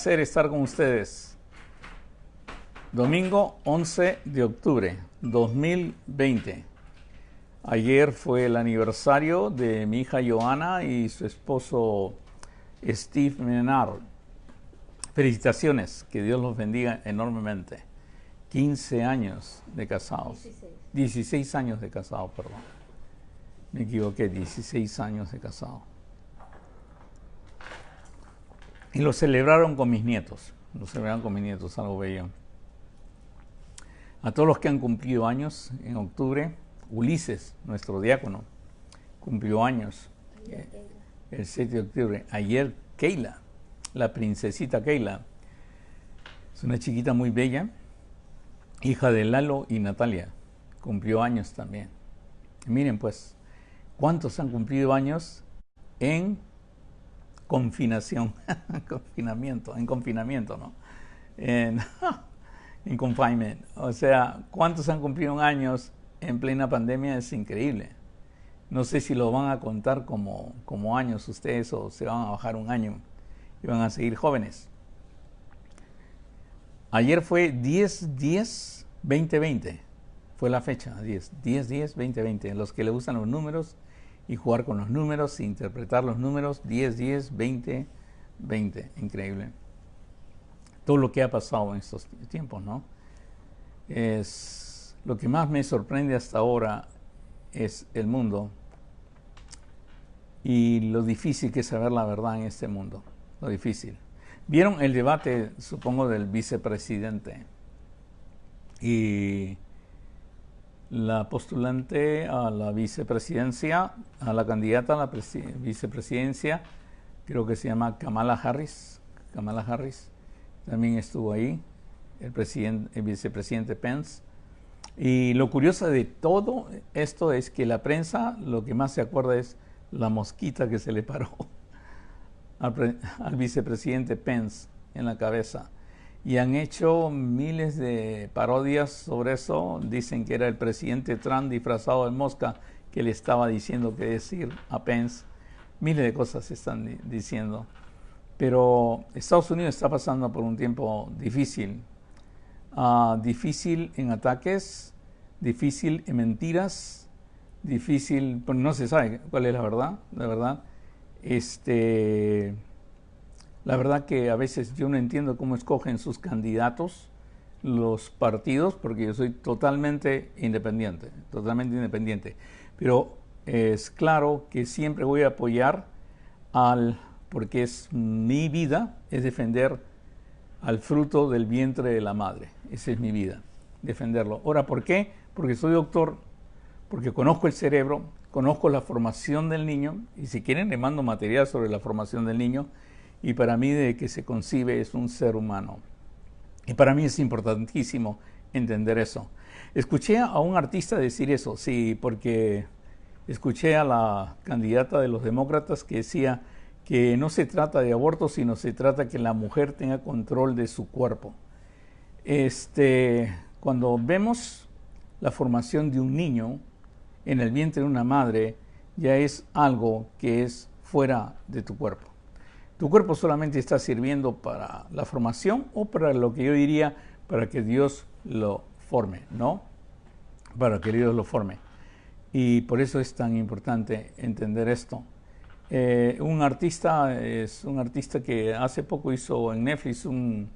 placer estar con ustedes. Domingo 11 de octubre 2020. Ayer fue el aniversario de mi hija Joana y su esposo Steve Menard. Felicitaciones, que Dios los bendiga enormemente. 15 años de casados. 16 años de casados, perdón. Me equivoqué, 16 años de casado. Y lo celebraron con mis nietos. Algo bello. A todos los que han cumplido años en octubre, Ulises, nuestro diácono, cumplió años el 7 de octubre. Ayer Keila, la princesita Keila, es una chiquita muy bella, hija de Lalo y Natalia, cumplió años también. Miren pues, ¿cuántos han cumplido años en confinación? En confinamiento, ¿no? En confinement. O sea, ¿cuántos han cumplido años en plena pandemia? Es increíble. No sé si lo van a contar como años ustedes o se van a bajar un año y van a seguir jóvenes. Ayer fue 10-10-2020. Fue la fecha, 10-10-2020. Los que le gustan los números y jugar con los números, interpretar los números, 10-10-20-20. Increíble. Todo lo que ha pasado en estos tiempos, ¿no? Es lo que más me sorprende hasta ahora es el mundo y lo difícil que es saber la verdad en este mundo, lo difícil. ¿Vieron el debate, supongo, del vicepresidente? Y la postulante a la vicepresidencia, a la candidata a la vicepresidencia, creo que se llama Kamala Harris. Kamala Harris también estuvo ahí, el vicepresidente Pence. Y lo curioso de todo esto es que la prensa lo que más se acuerda es la mosquita que se le paró al vicepresidente Pence en la cabeza. Y han hecho miles de parodias sobre eso. Dicen que era el presidente Trump disfrazado de mosca que le estaba diciendo qué decir a Pence. Miles de cosas se están diciendo. Pero Estados Unidos está pasando por un tiempo difícil. Difícil en ataques, difícil en mentiras, difícil, pues no se sabe cuál es la verdad, la verdad. La verdad que a veces yo no entiendo cómo escogen sus candidatos los partidos, porque yo soy totalmente independiente. Pero es claro que siempre voy a apoyar porque es mi vida, es defender al fruto del vientre de la madre. Esa es mi vida, defenderlo. Ahora, ¿por qué? Porque soy doctor, porque conozco el cerebro, conozco la formación del niño, y si quieren le mando material sobre la formación del niño, y para mí de que se concibe es un ser humano. Y para mí es importantísimo entender eso. Escuché a un artista decir eso, sí, porque escuché a la candidata de los demócratas que decía que no se trata de aborto, sino se trata que la mujer tenga control de su cuerpo. Cuando vemos la formación de un niño en el vientre de una madre, ya es algo que es fuera de tu cuerpo. Tu cuerpo solamente está sirviendo para la formación o para lo que yo diría, para que Dios lo forme, ¿no? Para que Dios lo forme. Y por eso es tan importante entender esto. Un artista es un artista que hace poco hizo en Netflix un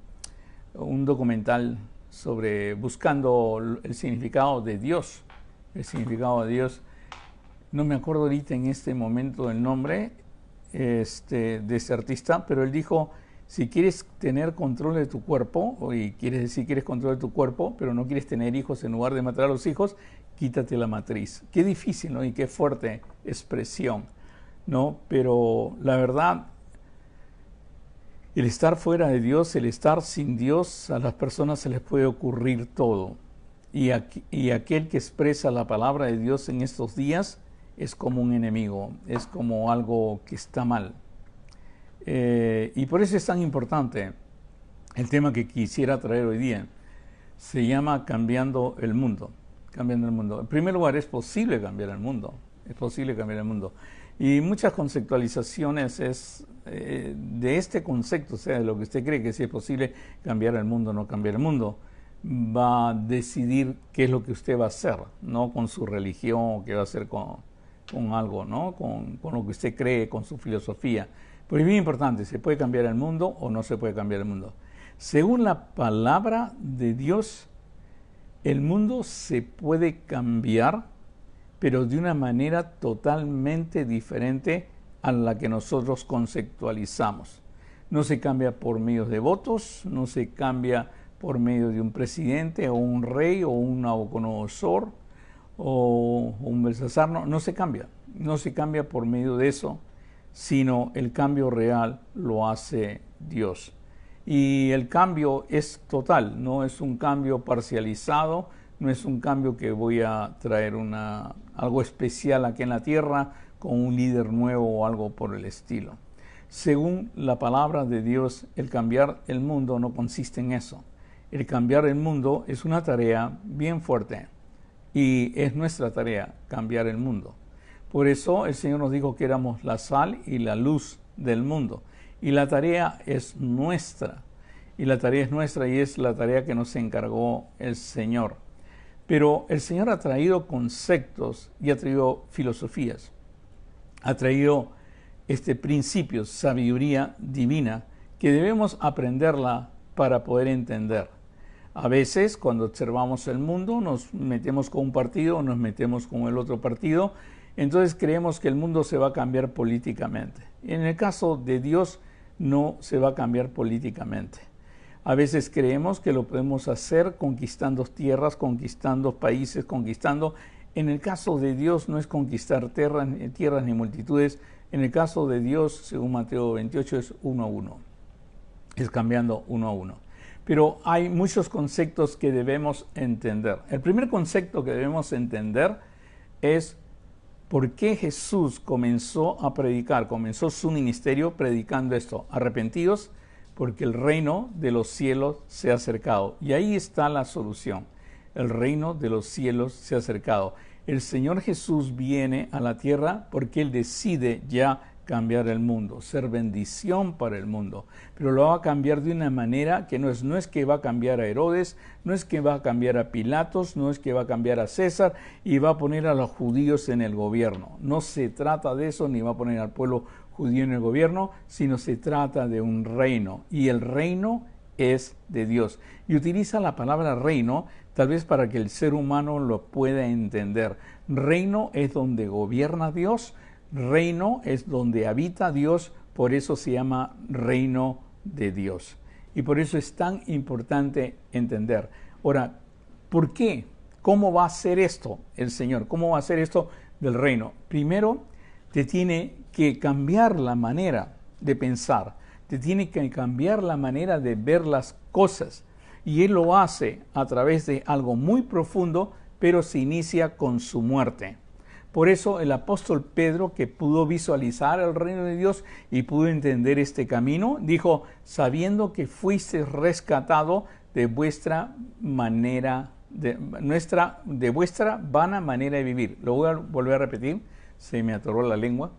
documental sobre buscando el significado de Dios. El significado de Dios. No me acuerdo ahorita en este momento el nombre de ese artista, pero él dijo, si quieres tener control de tu cuerpo, y quieres control de tu cuerpo, pero no quieres tener hijos, en lugar de matar a los hijos, quítate la matriz. Qué difícil, ¿no? Y qué fuerte expresión, ¿no? Pero la verdad, el estar fuera de Dios, el estar sin Dios, a las personas se les puede ocurrir todo. Y aquel que expresa la palabra de Dios en estos días es como un enemigo, es como algo que está mal. Y por eso es tan importante el tema que quisiera traer hoy día. Se llama Cambiando el Mundo. Cambiando el mundo. En primer lugar, es posible cambiar el mundo. Es posible cambiar el mundo. Y muchas conceptualizaciones de este concepto, o sea, de lo que usted cree que si es posible cambiar el mundo o no cambiar el mundo, va a decidir qué es lo que usted va a hacer, no con su religión o qué va a hacer con algo, ¿no? Con lo que usted cree, con su filosofía. Pero es bien importante, ¿se puede cambiar el mundo o no se puede cambiar el mundo? Según la palabra de Dios, el mundo se puede cambiar, pero de una manera totalmente diferente a la que nosotros conceptualizamos. No se cambia por medio de votos, no se cambia por medio de un presidente o un rey o un Nabucodonosor o un Belsasar, no se cambia. No se cambia por medio de eso, sino el cambio real lo hace Dios. Y el cambio es total, no es un cambio parcializado, no es un cambio que voy a traer algo especial aquí en la tierra con un líder nuevo o algo por el estilo. Según la palabra de Dios, el cambiar el mundo no consiste en eso. El cambiar el mundo es una tarea bien fuerte y es nuestra tarea cambiar el mundo. Por eso el Señor nos dijo que éramos la sal y la luz del mundo. Y la tarea es nuestra. Y la tarea es nuestra y es la tarea que nos encargó el Señor. Pero el Señor ha traído conceptos y ha traído filosofías. Ha traído principios, sabiduría divina, que debemos aprenderla para poder entender. A veces, cuando observamos el mundo, nos metemos con un partido o nos metemos con el otro partido, entonces creemos que el mundo se va a cambiar políticamente. En el caso de Dios, no se va a cambiar políticamente. A veces creemos que lo podemos hacer conquistando tierras, conquistando países, conquistando. En el caso de Dios no es conquistar tierras ni multitudes. En el caso de Dios, según Mateo 28, es 1 a 1. Es cambiando 1 a 1. Pero hay muchos conceptos que debemos entender. El primer concepto que debemos entender es por qué Jesús comenzó a predicar, comenzó su ministerio predicando esto. Arrepentidos porque el reino de los cielos se ha acercado. Y ahí está la solución. El reino de los cielos se ha acercado. El Señor Jesús viene a la tierra porque Él decide ya cambiar el mundo, ser bendición para el mundo, pero lo va a cambiar de una manera que no es que va a cambiar a Herodes, no es que va a cambiar a Pilatos, no es que va a cambiar a César y va a poner a los judíos en el gobierno. No se trata de eso, ni va a poner al pueblo judío en el gobierno, sino se trata de un reino, y el reino es de Dios. Y utiliza la palabra reino tal vez para que el ser humano lo pueda entender. Reino es donde gobierna Dios, reino es donde habita Dios, por eso se llama reino de Dios. Y por eso es tan importante entender. Ahora, ¿por qué? ¿Cómo va a hacer esto el Señor? ¿Cómo va a hacer esto del reino? Primero, te tiene que cambiar la manera de pensar, te tiene que cambiar la manera de ver las cosas. Y Él lo hace a través de algo muy profundo, pero se inicia con su muerte. Por eso el apóstol Pedro, que pudo visualizar el reino de Dios y pudo entender este camino, dijo, sabiendo que fuiste rescatado de vuestra manera, de vuestra vana manera de vivir. Lo voy a volver a repetir, se me atoró la lengua.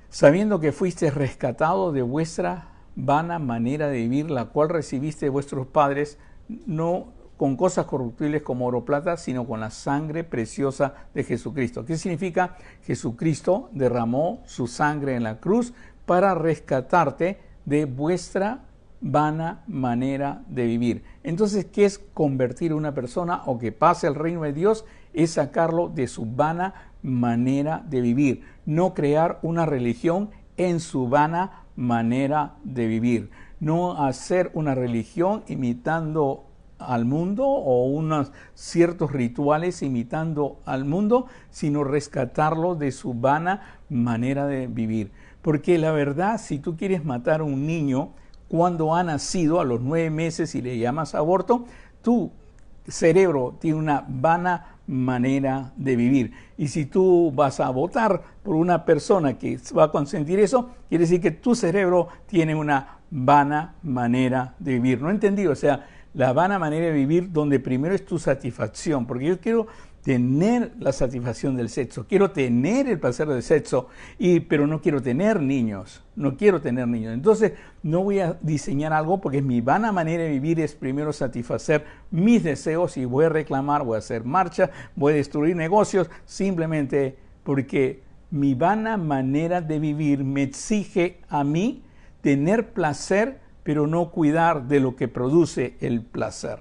Sabiendo que fuiste rescatado de vuestra vana manera de vivir, la cual recibiste de vuestros padres, no con cosas corruptibles como oro o plata, sino con la sangre preciosa de Jesucristo. ¿Qué significa? Jesucristo derramó su sangre en la cruz para rescatarte de vuestra vana manera de vivir. Entonces, ¿qué es convertir a una persona o que pase al reino de Dios? Es sacarlo de su vana manera de vivir, no crear una religión en su vana manera de vivir, no hacer una religión imitando al mundo o unos ciertos rituales imitando al mundo, sino rescatarlo de su vana manera de vivir. Porque la verdad, si tú quieres matar a un niño cuando ha nacido a los 9 meses y le llamas aborto, tu cerebro tiene una vana manera de vivir. Y si tú vas a votar por una persona que va a consentir eso, quiere decir que tu cerebro tiene una vana manera de vivir. ¿No entendí? O sea, la vana manera de vivir donde primero es tu satisfacción, porque yo quiero tener la satisfacción del sexo, quiero tener el placer del sexo, pero no quiero tener niños, Entonces no voy a diseñar algo porque mi vana manera de vivir es primero satisfacer mis deseos y voy a reclamar, voy a hacer marcha, voy a destruir negocios, simplemente porque mi vana manera de vivir me exige a mí tener placer, pero no cuidar de lo que produce el placer.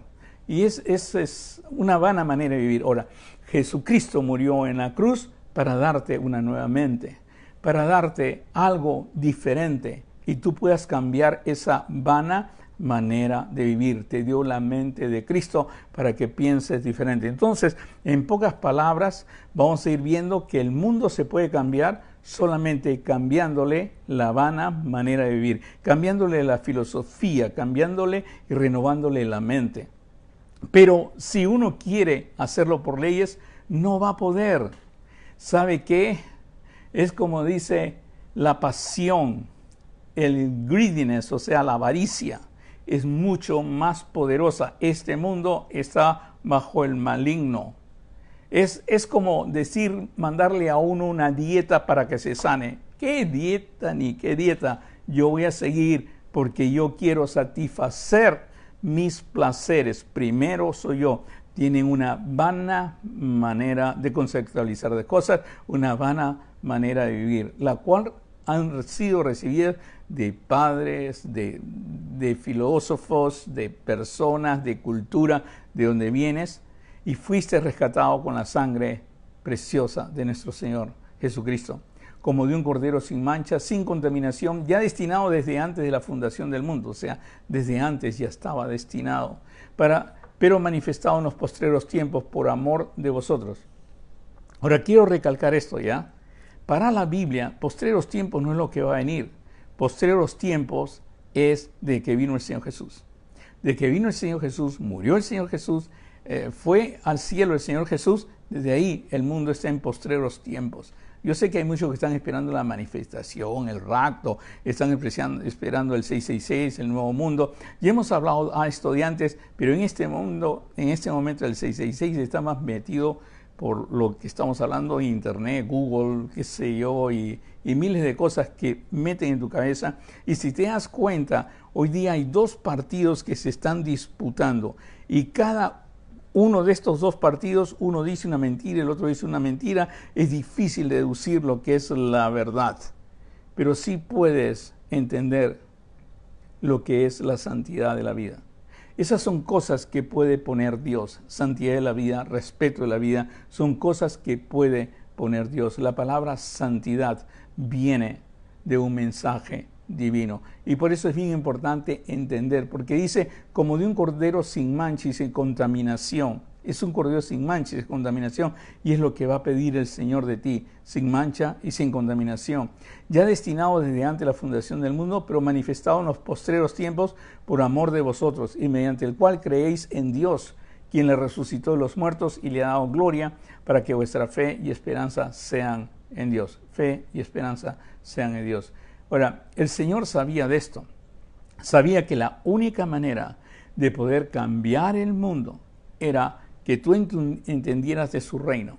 Y esa es una vana manera de vivir. Ahora, Jesucristo murió en la cruz para darte una nueva mente, para darte algo diferente y tú puedas cambiar esa vana manera de vivir. Te dio la mente de Cristo para que pienses diferente. Entonces, en pocas palabras, vamos a ir viendo que el mundo se puede cambiar solamente cambiándole la vana manera de vivir, cambiándole la filosofía, cambiándole y renovándole la mente. Pero si uno quiere hacerlo por leyes, no va a poder. ¿Sabe qué? Es como dice la pasión, el greediness, o sea, la avaricia, es mucho más poderosa. Este mundo está bajo el maligno. Es como decir, mandarle a uno una dieta para que se sane. ¿Qué dieta ni qué dieta? Yo voy a seguir porque yo quiero satisfacer mis placeres. Primero soy yo. Tienen una vana manera de conceptualizar de cosas, una vana manera de vivir, la cual han sido recibidas de padres, de filósofos, de personas, de cultura, de donde vienes, y fuiste rescatado con la sangre preciosa de nuestro Señor Jesucristo, como de un cordero sin mancha, sin contaminación, ya destinado desde antes de la fundación del mundo, o sea, desde antes ya estaba destinado, pero manifestado en los postreros tiempos por amor de vosotros. Ahora quiero recalcar esto ya. Para la Biblia, postreros tiempos no es lo que va a venir. Postreros tiempos es de que vino el Señor Jesús. De que vino el Señor Jesús, murió el Señor Jesús, fue al cielo el Señor Jesús. Desde ahí el mundo está en postreros tiempos. Yo sé que hay muchos que están esperando la manifestación, el rapto, están esperando el 666, el nuevo mundo. Ya hemos hablado a estudiantes, pero en este momento el 666 está más metido por lo que estamos hablando en internet, Google, qué sé yo, y miles de cosas que meten en tu cabeza. Y si te das cuenta, hoy día hay dos partidos que se están disputando y cada uno de estos dos partidos, uno dice una mentira y el otro dice una mentira. Es difícil deducir lo que es la verdad, pero sí puedes entender lo que es la santidad de la vida. Esas son cosas que puede poner Dios. Santidad de la vida, respeto de la vida, son cosas que puede poner Dios. La palabra santidad viene de un mensaje divino. Y por eso es bien importante entender, porque dice, como de un cordero sin mancha y sin contaminación. Es un cordero sin mancha y sin contaminación, y es lo que va a pedir el Señor de ti, sin mancha y sin contaminación. Ya destinado desde antes de la fundación del mundo, pero manifestado en los postreros tiempos por amor de vosotros, y mediante el cual creéis en Dios, quien le resucitó de los muertos y le ha dado gloria, para que vuestra fe y esperanza sean en Dios. Fe y esperanza sean en Dios. Ahora, el Señor sabía de esto. Sabía que la única manera de poder cambiar el mundo era que tú entendieras de su reino,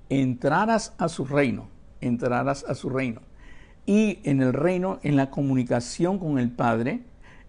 entraras a su reino. Y en el reino, en la comunicación con el Padre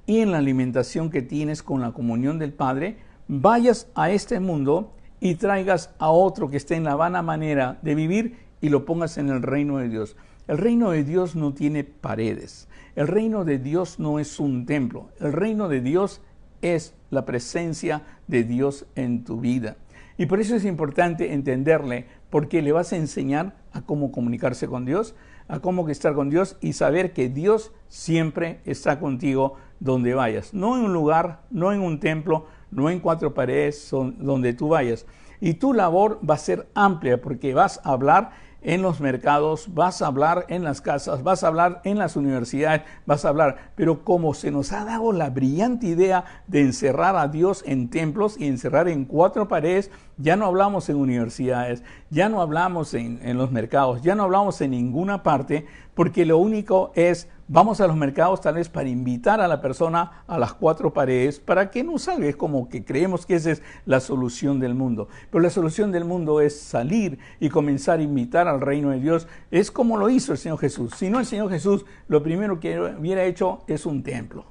y en la alimentación que tienes con la comunión del Padre, vayas a este mundo y traigas a otro que esté en la vana manera de vivir y lo pongas en el reino de Dios. El reino de Dios no tiene paredes. El reino de Dios no es un templo. El reino de Dios es la presencia de Dios en tu vida. Y por eso es importante entenderle, porque le vas a enseñar a cómo comunicarse con Dios, a cómo estar con Dios y saber que Dios siempre está contigo donde vayas. No en un lugar, no en un templo, no en cuatro paredes, donde tú vayas. Y tu labor va a ser amplia porque vas a hablar en los mercados, vas a hablar en las casas, vas a hablar en las universidades, vas a hablar. Pero como se nos ha dado la brillante idea de encerrar a Dios en templos y encerrar en cuatro paredes, ya no hablamos en universidades, ya no hablamos en los mercados, ya no hablamos en ninguna parte, porque lo único es Vamos a los mercados tal vez para invitar a la persona a las cuatro paredes para que no salga. Es como que creemos que esa es la solución del mundo. Pero la solución del mundo es salir y comenzar a invitar al reino de Dios. Es como lo hizo el Señor Jesús. Si no, el Señor Jesús lo primero que hubiera hecho es un templo.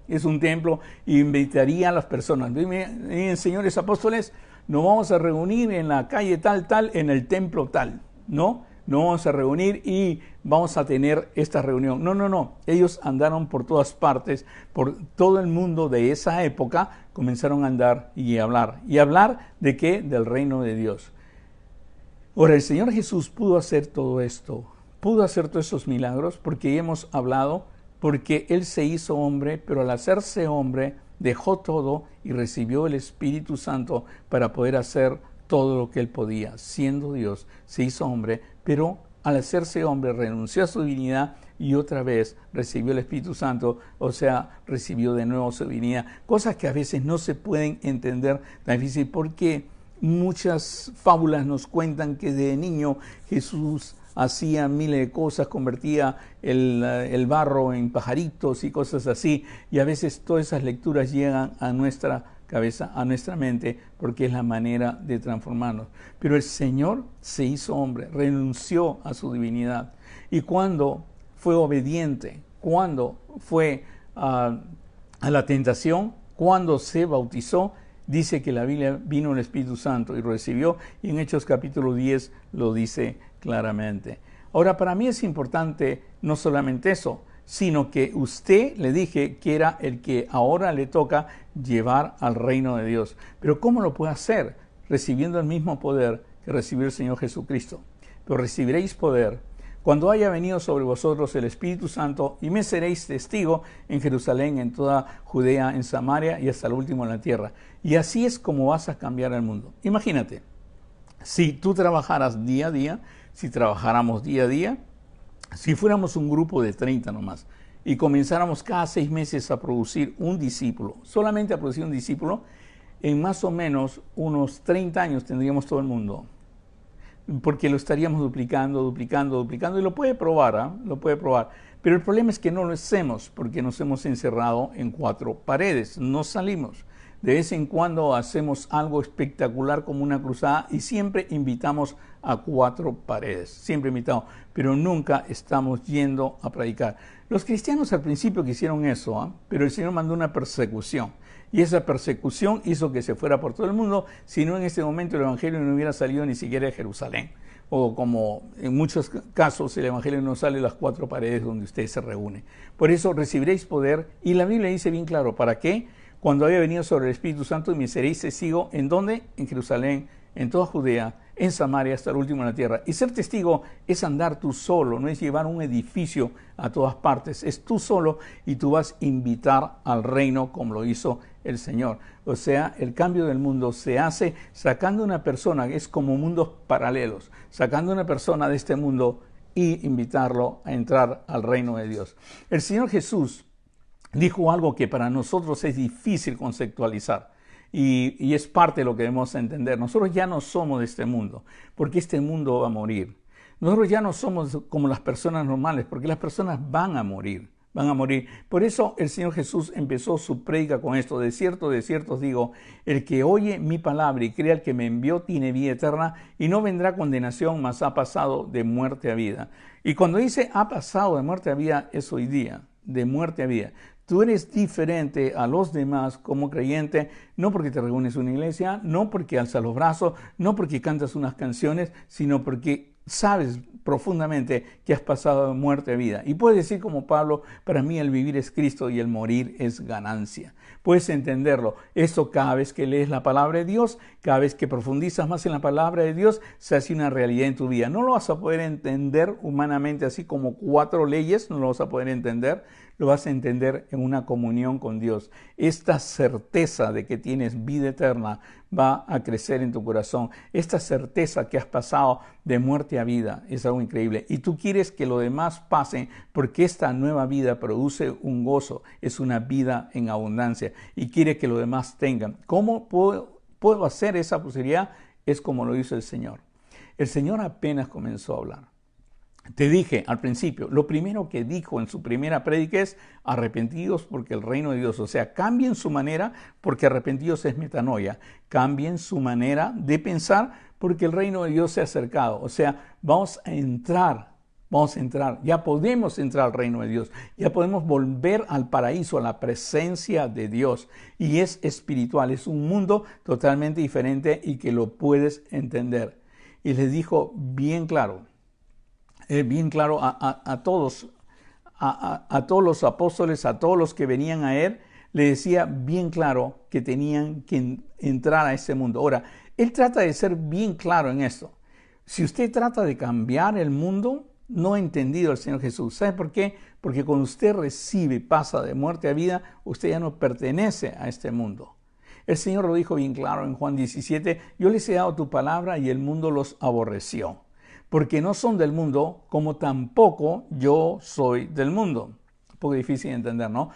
Es un templo y invitaría a las personas. Miren, señores apóstoles, nos vamos a reunir en la calle tal, en el templo tal, ¿no? Nos vamos a reunir y vamos a tener esta reunión. No. Ellos andaron por todas partes, por todo el mundo de esa época, comenzaron a andar y hablar. ¿Y hablar de qué? Del reino de Dios. Ahora, el Señor Jesús pudo hacer todo esto, pudo hacer todos esos milagros, porque hemos hablado, porque Él se hizo hombre, pero al hacerse hombre, dejó todo y recibió el Espíritu Santo para poder hacer todo lo que Él podía. Siendo Dios, se hizo hombre, pero al hacerse hombre renunció a su divinidad y otra vez recibió el Espíritu Santo, o sea, recibió de nuevo su divinidad. Cosas que a veces no se pueden entender tan difícil, porque muchas fábulas nos cuentan que de niño Jesús hacía miles de cosas, convertía el barro en pajaritos y cosas así, y a veces todas esas lecturas llegan a nuestra cabeza, a nuestra mente, porque es la manera de transformarnos. Pero el Señor se hizo hombre, renunció a su divinidad, y cuando fue obediente, cuando fue a la tentación, cuando se bautizó, dice que la Biblia vino el Espíritu Santo y lo recibió, y en Hechos capítulo 10 lo dice claramente. Ahora, para mí es importante no solamente eso, sino que usted, le dije, que era el que ahora le toca llevar al reino de Dios. Pero ¿cómo lo puede hacer? Recibiendo el mismo poder que recibió el Señor Jesucristo. Pero recibiréis poder cuando haya venido sobre vosotros el Espíritu Santo, y me seréis testigo en Jerusalén, en toda Judea, en Samaria y hasta el último en la tierra. Y así es como vas a cambiar el mundo. Imagínate, si tú trabajaras día a día, si trabajáramos día a día, si fuéramos un grupo de 30 nomás y comenzáramos cada 6 meses a producir un discípulo, solamente a producir un discípulo, en más o menos unos 30 años tendríamos todo el mundo, porque lo estaríamos duplicando, y lo puede probar, lo puede probar. Pero el problema es que no lo hacemos, porque nos hemos encerrado en 4 paredes, no salimos. De vez en cuando hacemos algo espectacular como una cruzada y siempre invitamos a 4 paredes, siempre invitamos, pero nunca estamos yendo a predicar. Los cristianos al principio quisieron eso, pero el Señor mandó una persecución, y esa persecución hizo que se fuera por todo el mundo, si no en este momento el Evangelio no hubiera salido ni siquiera de Jerusalén, o como en muchos casos el Evangelio no sale de las 4 paredes donde usted se reúne. Por eso recibiréis poder, y la Biblia dice bien claro, ¿para qué? Cuando haya venido sobre el Espíritu Santo, y me seréis testigo, ¿en dónde? En Jerusalén, en toda Judea, en Samaria, hasta el último en la tierra. Y ser testigo es andar tú solo, no es llevar un edificio a todas partes, es tú solo, y tú vas a invitar al reino como lo hizo el Señor. O sea, el cambio del mundo se hace sacando una persona, es como mundos paralelos, sacando una persona de este mundo y invitarlo a entrar al reino de Dios. El Señor Jesús dijo algo que para nosotros es difícil conceptualizar, y es parte de lo que debemos entender. Nosotros ya no somos de este mundo, porque este mundo va a morir. Nosotros ya no somos como las personas normales, porque las personas van a morir. Por eso el Señor Jesús empezó su prédica con esto: de cierto os digo, el que oye mi palabra y crea al que me envió tiene vida eterna, y no vendrá condenación, mas ha pasado de muerte a vida. Y cuando dice ha pasado de muerte a vida, es hoy día, de muerte a vida. Tú eres diferente a los demás como creyente, no porque te reúnes en una iglesia, no porque alzas los brazos, no porque cantas unas canciones, sino porque sabes profundamente que has pasado de muerte a vida. Y puedes decir como Pablo: para mí el vivir es Cristo y el morir es ganancia. Puedes entenderlo. Esto cada vez que lees la palabra de Dios, cada vez que profundizas más en la palabra de Dios, se hace una realidad en tu vida. No lo vas a poder entender humanamente, así como 4 leyes, no lo vas a poder entender. Lo vas a entender en una comunión con Dios. Esta certeza de que tienes vida eterna va a crecer en tu corazón. Esta certeza que has pasado de muerte a vida es algo increíble. Y tú quieres que lo demás pase, porque esta nueva vida produce un gozo. Es una vida en abundancia. Y quiere que lo demás tengan. ¿Cómo puedo hacer esa posibilidad? Es como lo hizo el Señor. El Señor apenas comenzó a hablar. Te dije al principio, lo primero que dijo en su primera prédica es arrepentidos porque el reino de Dios, o sea, cambien su manera porque arrepentidos es metanoia, cambien su manera de pensar porque el reino de Dios se ha acercado, o sea, vamos a entrar, ya podemos entrar al reino de Dios, ya podemos volver al paraíso, a la presencia de Dios, y es espiritual, es un mundo totalmente diferente y que lo puedes entender. Y les dijo bien claro a todos, a todos los apóstoles, a todos los que venían a él, le decía bien claro que tenían que entrar a ese mundo. Ahora, él trata de ser bien claro en esto. Si usted trata de cambiar el mundo, no ha entendido al Señor Jesús. ¿Sabe por qué? Porque cuando usted recibe, pasa de muerte a vida, usted ya no pertenece a este mundo. El Señor lo dijo bien claro en Juan 17, yo les he dado tu palabra y el mundo los aborreció, porque no son del mundo, como tampoco yo soy del mundo. Un poco difícil de entender, ¿no?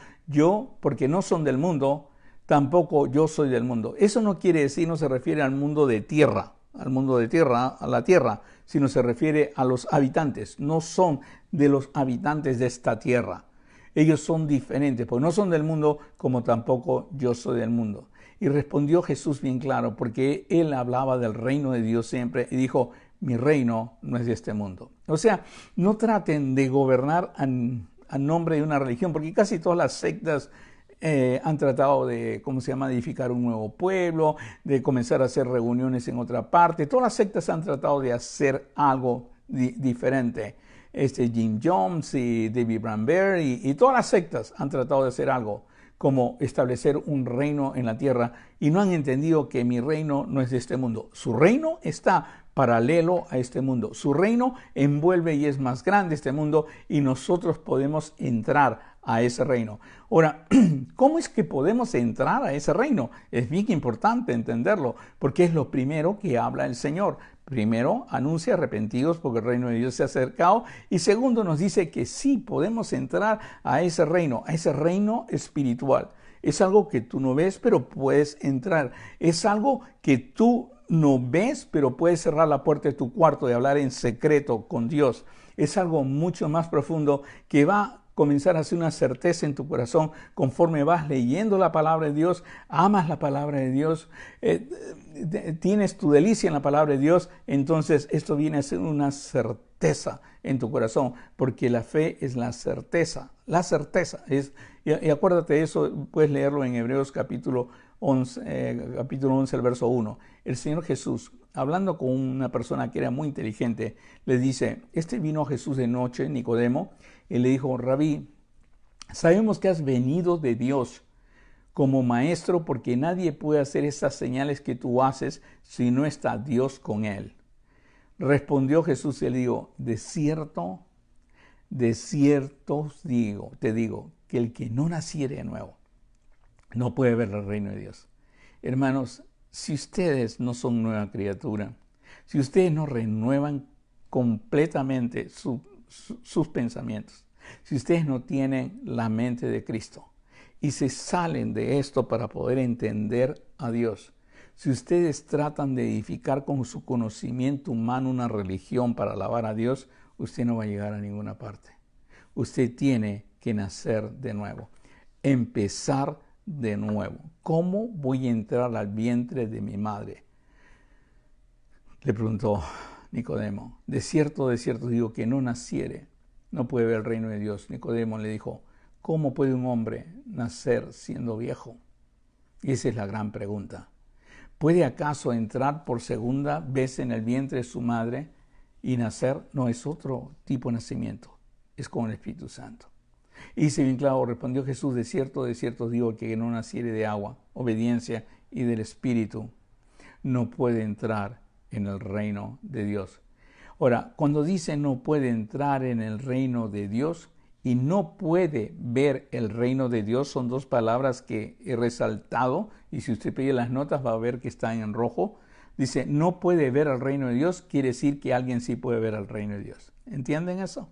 Porque no son del mundo, tampoco yo soy del mundo. Eso no quiere decir, no se refiere al mundo de tierra, a la tierra, sino se refiere a los habitantes. No son de los habitantes de esta tierra. Ellos son diferentes, porque no son del mundo, como tampoco yo soy del mundo. Y respondió Jesús bien claro, porque él hablaba del reino de Dios siempre, y dijo, mi reino no es de este mundo. O sea, no traten de gobernar a nombre de una religión, porque casi todas las sectas han tratado de, de edificar un nuevo pueblo, de comenzar a hacer reuniones en otra parte. Todas las sectas han tratado de hacer algo diferente. Jim Jones y David Bramber y todas las sectas han tratado de hacer algo, como establecer un reino en la tierra, y no han entendido que mi reino no es de este mundo. Su reino está paralelo a este mundo. Su reino envuelve y es más grande este mundo, y nosotros podemos entrar a ese reino. Ahora, ¿cómo es que podemos entrar a ese reino? Es bien importante entenderlo, porque es lo primero que habla el Señor. Primero, anuncia arrepentidos porque el reino de Dios se ha acercado. Y segundo, nos dice que sí podemos entrar a ese reino espiritual. Es algo que tú no ves, pero puedes entrar. Es algo que tú no ves, pero puedes cerrar la puerta de tu cuarto y hablar en secreto con Dios. Es algo mucho más profundo que va a comenzar a hacer una certeza en tu corazón conforme vas leyendo la palabra de Dios, amas la palabra de Dios, tienes tu delicia en la palabra de Dios. Entonces esto viene a ser una certeza en tu corazón, porque la fe es la certeza es, y acuérdate de eso, puedes leerlo en Hebreos capítulo 11, el verso 1. El Señor Jesús, hablando con una persona que era muy inteligente, le dice, vino a Jesús de noche, Nicodemo, y le dijo, Rabí, sabemos que has venido de Dios como maestro, porque nadie puede hacer esas señales que tú haces si no está Dios con él. Respondió Jesús y le dijo, de cierto te digo, que el que no naciere de nuevo no puede ver el reino de Dios. Hermanos, si ustedes no son nueva criatura, si ustedes no renuevan completamente sus pensamientos, si ustedes no tienen la mente de Cristo y se salen de esto para poder entender a Dios, si ustedes tratan de edificar con su conocimiento humano una religión para alabar a Dios, usted no va a llegar a ninguna parte. Usted tiene que nacer de nuevo, empezar de nuevo. ¿Cómo voy a entrar al vientre de mi madre?, le preguntó Nicodemo. De cierto digo, que no naciere, no puede ver el reino de Dios. Nicodemo le dijo, ¿cómo puede un hombre nacer siendo viejo? Y esa es la gran pregunta. ¿Puede acaso entrar por segunda vez en el vientre de su madre y nacer? No, es otro tipo de nacimiento, es con el Espíritu Santo. Y dice bien claro, respondió Jesús, de cierto digo, que no naciere de agua, obediencia, y del Espíritu, no puede entrar en el reino de Dios. Ahora, cuando dice no puede entrar en el reino de Dios y no puede ver el reino de Dios, son dos palabras que he resaltado, y si usted pide las notas va a ver que están en rojo. Dice, no puede ver el reino de Dios, quiere decir que alguien sí puede ver el reino de Dios. ¿Entienden eso?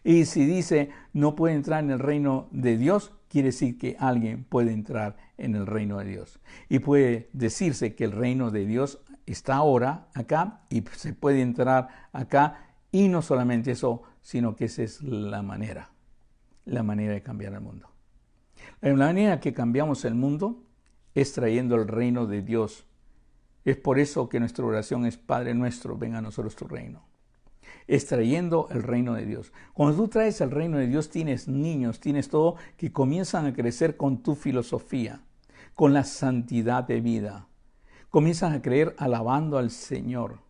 Y si dice, no puede entrar en el reino de Dios, quiere decir que alguien puede entrar en el reino de Dios. Y puede decirse que el reino de Dios está ahora acá, y se puede entrar acá Y no solamente eso, sino que esa es la manera de cambiar el mundo. La manera que cambiamos el mundo es trayendo el reino de Dios. Es por eso que nuestra oración es: Padre nuestro, venga a nosotros tu reino. Es trayendo el reino de Dios. Cuando tú traes el reino de Dios, tienes niños, tienes todo que comienzan a crecer con tu filosofía, con la santidad de vida. Comienzan a creer alabando al Señor.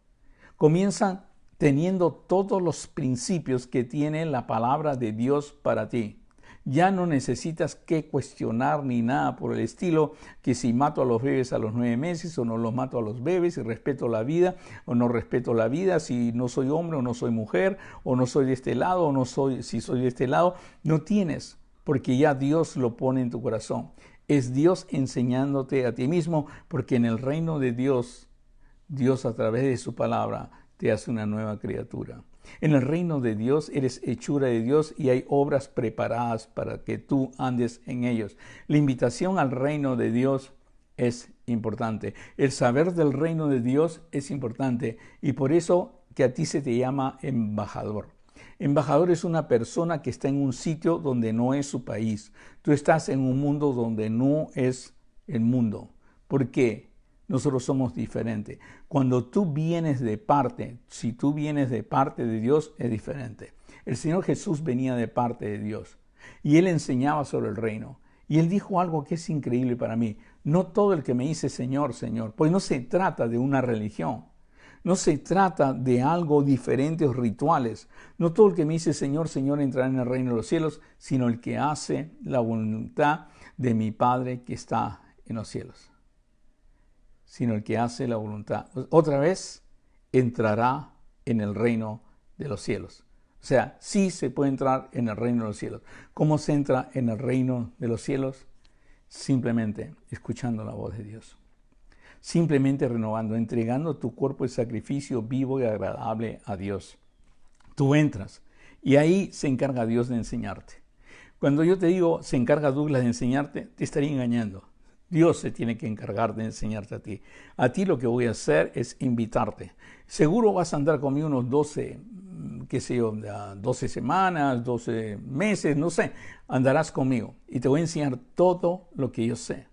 Comienzan teniendo todos los principios que tiene la palabra de Dios para ti. Ya no necesitas que cuestionar ni nada por el estilo, que si mato a los bebés a los 9 meses o no los mato a los bebés, si respeto la vida o no respeto la vida, si no soy hombre o no soy mujer, o no soy de este lado o no soy, si soy de este lado. No tienes, porque ya Dios lo pone en tu corazón. Es Dios enseñándote a ti mismo, porque en el reino de Dios, Dios a través de su palabra te hace una nueva criatura. En el reino de Dios eres hechura de Dios y hay obras preparadas para que tú andes en ellos. La invitación al reino de Dios es importante. El saber del reino de Dios es importante y por eso que a ti se te llama embajador. Embajador es una persona que está en un sitio donde no es su país. Tú estás en un mundo donde no es el mundo. ¿Por qué? Nosotros somos diferentes. Cuando tú vienes de parte, si tú vienes de parte de Dios, es diferente. El Señor Jesús venía de parte de Dios y Él enseñaba sobre el reino. Y Él dijo algo que es increíble para mí. No todo el que me dice Señor, Señor, pues no se trata de una religión. No se trata de algo diferente o rituales. No todo el que me dice Señor, Señor entrará en el reino de los cielos, sino el que hace la voluntad de mi Padre que está en los cielos. Sino el que hace la voluntad. Otra vez, entrará en el reino de los cielos. O sea, sí se puede entrar en el reino de los cielos. ¿Cómo se entra en el reino de los cielos? Simplemente escuchando la voz de Dios. Simplemente renovando, entregando tu cuerpo en sacrificio vivo y agradable a Dios. Tú entras y ahí se encarga Dios de enseñarte. Cuando yo te digo, se encarga Douglas de enseñarte, te estaría engañando. Dios se tiene que encargar de enseñarte a ti. A ti lo que voy a hacer es invitarte. Seguro vas a andar conmigo unos 12 semanas, 12 meses, no sé. Andarás conmigo y te voy a enseñar todo lo que yo sé.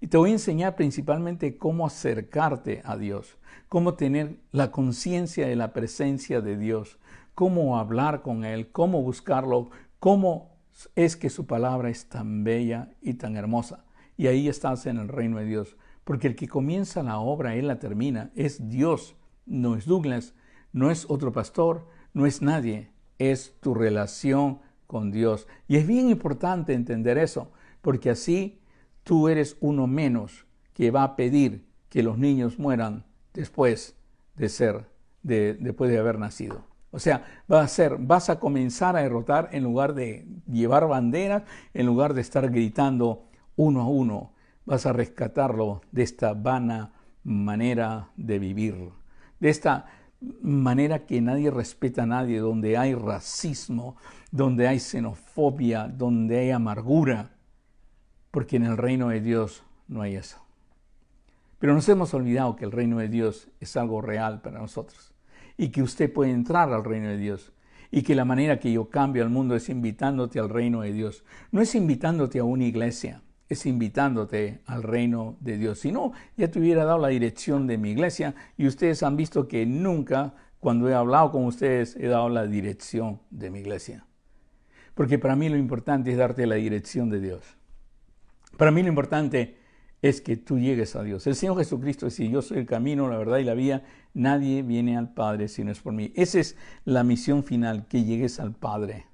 Y te voy a enseñar principalmente cómo acercarte a Dios, cómo tener la conciencia de la presencia de Dios, cómo hablar con Él, cómo buscarlo, cómo es que su palabra es tan bella y tan hermosa. Y ahí estás en el reino de Dios. Porque el que comienza la obra, Él la termina. Es Dios, no es Douglas, no es otro pastor, no es nadie. Es tu relación con Dios. Y es bien importante entender eso, porque así tú eres uno menos que va a pedir que los niños mueran después de haber nacido. O sea, vas a comenzar a derrotar en lugar de llevar banderas, en lugar de estar gritando uno a uno, vas a rescatarlo de esta vana manera de vivir, de esta manera que nadie respeta a nadie, donde hay racismo, donde hay xenofobia, donde hay amargura, porque en el reino de Dios no hay eso. Pero nos hemos olvidado que el reino de Dios es algo real para nosotros y que usted puede entrar al reino de Dios. Y que la manera que yo cambio al mundo es invitándote al reino de Dios. No es invitándote a una iglesia, es invitándote al reino de Dios. Si no, ya te hubiera dado la dirección de mi iglesia y ustedes han visto que nunca, cuando he hablado con ustedes, he dado la dirección de mi iglesia. Porque para mí lo importante es darte la dirección de Dios. Para mí lo importante es que tú llegues a Dios. El Señor Jesucristo dice, yo soy el camino, la verdad y la vida. Nadie viene al Padre si no es por mí. Esa es la misión final, que llegues al Padre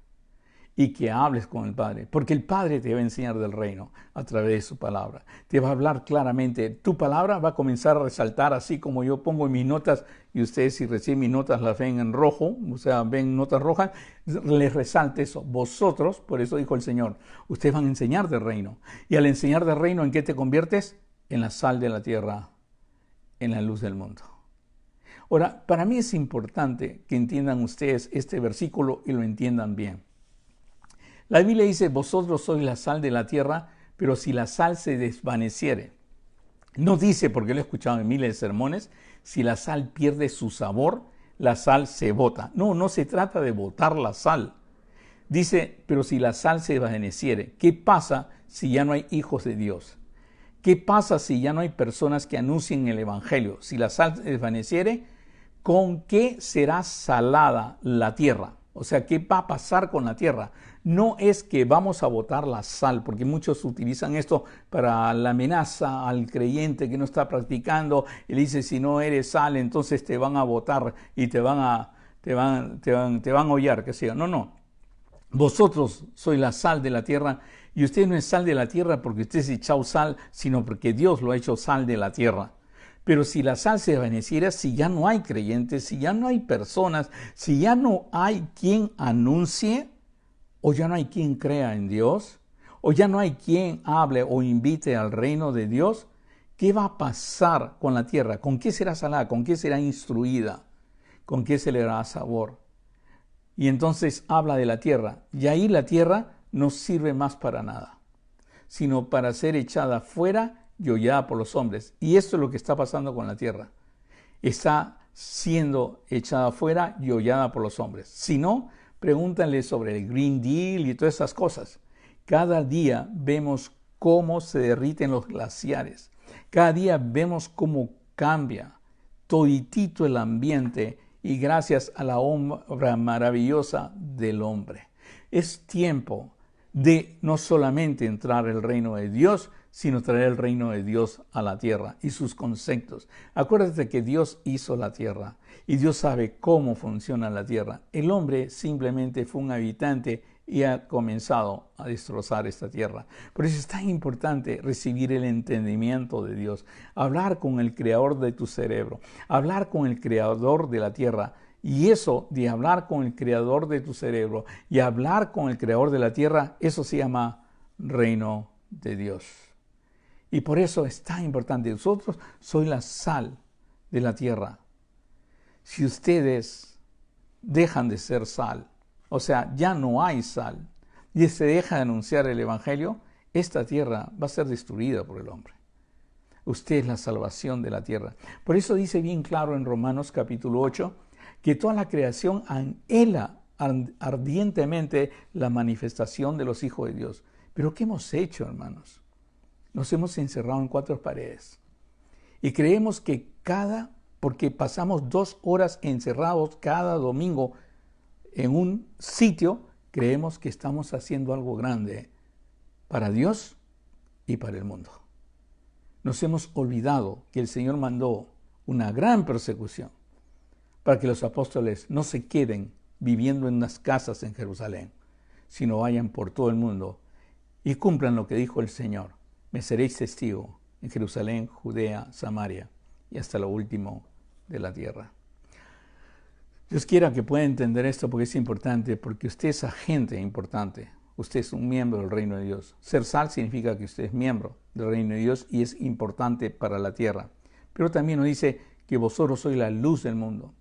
y que hables con el Padre. Porque el Padre te va a enseñar del reino a través de su palabra. Te va a hablar claramente. Tu palabra va a comenzar a resaltar así como yo pongo en mis notas. Y ustedes si reciben mis notas las ven en rojo, o sea, ven notas rojas, les resalte eso. Vosotros, por eso dijo el Señor, ustedes van a enseñar del reino. Y al enseñar del reino, ¿en qué te conviertes? En la sal de la tierra, en la luz del mundo. Ahora, para mí es importante que entiendan ustedes este versículo y lo entiendan bien. La Biblia dice, vosotros sois la sal de la tierra, pero si la sal se desvaneciere. No dice, porque lo he escuchado en miles de sermones, si la sal pierde su sabor, la sal se bota. No, no se trata de botar la sal. Dice, pero si la sal se desvaneciere, ¿qué pasa si ya no hay hijos de Dios? ¿Qué pasa si ya no hay personas que anuncien el Evangelio? Si la sal se desvaneciere, ¿con qué será salada la tierra? O sea, ¿qué va a pasar con la tierra? No es que vamos a botar la sal, porque muchos utilizan esto para la amenaza al creyente que no está practicando. Y le dice, si no eres sal, entonces te van a botar y te van a hollar, qué sé yo. No, no. Vosotros sois la sal de la tierra, y usted no es sal de la tierra porque usted se echó sal, sino porque Dios lo ha hecho sal de la tierra. Pero si la sal se desvaneciera, si ya no hay creyentes, si ya no hay personas, si ya no hay quien anuncie, o ya no hay quien crea en Dios, o ya no hay quien hable o invite al reino de Dios, ¿qué va a pasar con la tierra? ¿Con qué será salada? ¿Con qué será instruida? ¿Con qué se le dará sabor? Y entonces habla de la tierra, y ahí la tierra no sirve más para nada, sino para ser echada fuera y hollada por los hombres. Y esto es lo que está pasando con la tierra. Está siendo echada fuera y hollada por los hombres. Si no, pregúntenle sobre el Green Deal y todas esas cosas. Cada día vemos cómo se derriten los glaciares. Cada día vemos cómo cambia toditito el ambiente, y gracias a la obra maravillosa del hombre. Es tiempo de no solamente entrar el reino de Dios, sino traer el reino de Dios a la tierra y sus conceptos. Acuérdate que Dios hizo la tierra y Dios sabe cómo funciona la tierra. El hombre simplemente fue un habitante y ha comenzado a destrozar esta tierra. Por eso es tan importante recibir el entendimiento de Dios, hablar con el creador de tu cerebro, hablar con el creador de la tierra. Y eso de hablar con el creador de tu cerebro y hablar con el creador de la tierra, eso se llama reino de Dios. Y por eso es tan importante. Nosotros soy la sal de la tierra. Si ustedes dejan de ser sal, o sea, ya no hay sal, y se deja de anunciar el Evangelio, esta tierra va a ser destruida por el hombre. Usted es la salvación de la tierra. Por eso dice bien claro en Romanos capítulo 8, que toda la creación anhela ardientemente la manifestación de los hijos de Dios. Pero ¿qué hemos hecho, hermanos? Nos hemos encerrado en 4 paredes. Y creemos que porque pasamos 2 horas encerrados cada domingo en un sitio, creemos que estamos haciendo algo grande para Dios y para el mundo. Nos hemos olvidado que el Señor mandó una gran persecución para que los apóstoles no se queden viviendo en unas casas en Jerusalén, sino vayan por todo el mundo y cumplan lo que dijo el Señor. Me seréis testigo en Jerusalén, Judea, Samaria y hasta lo último de la tierra. Dios quiera que pueda entender esto porque es importante, porque usted es agente importante. Usted es un miembro del reino de Dios. Ser sal significa que usted es miembro del reino de Dios y es importante para la tierra. Pero también nos dice que vosotros sois la luz del mundo.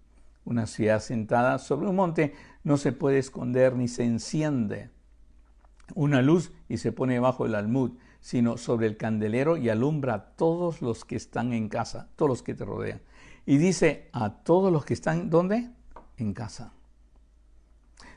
Una ciudad sentada sobre un monte no se puede esconder ni se enciende una luz y se pone debajo del almud, sino sobre el candelero y alumbra a todos los que están en casa, todos los que te rodean. Y dice a todos los que están, ¿dónde? En casa.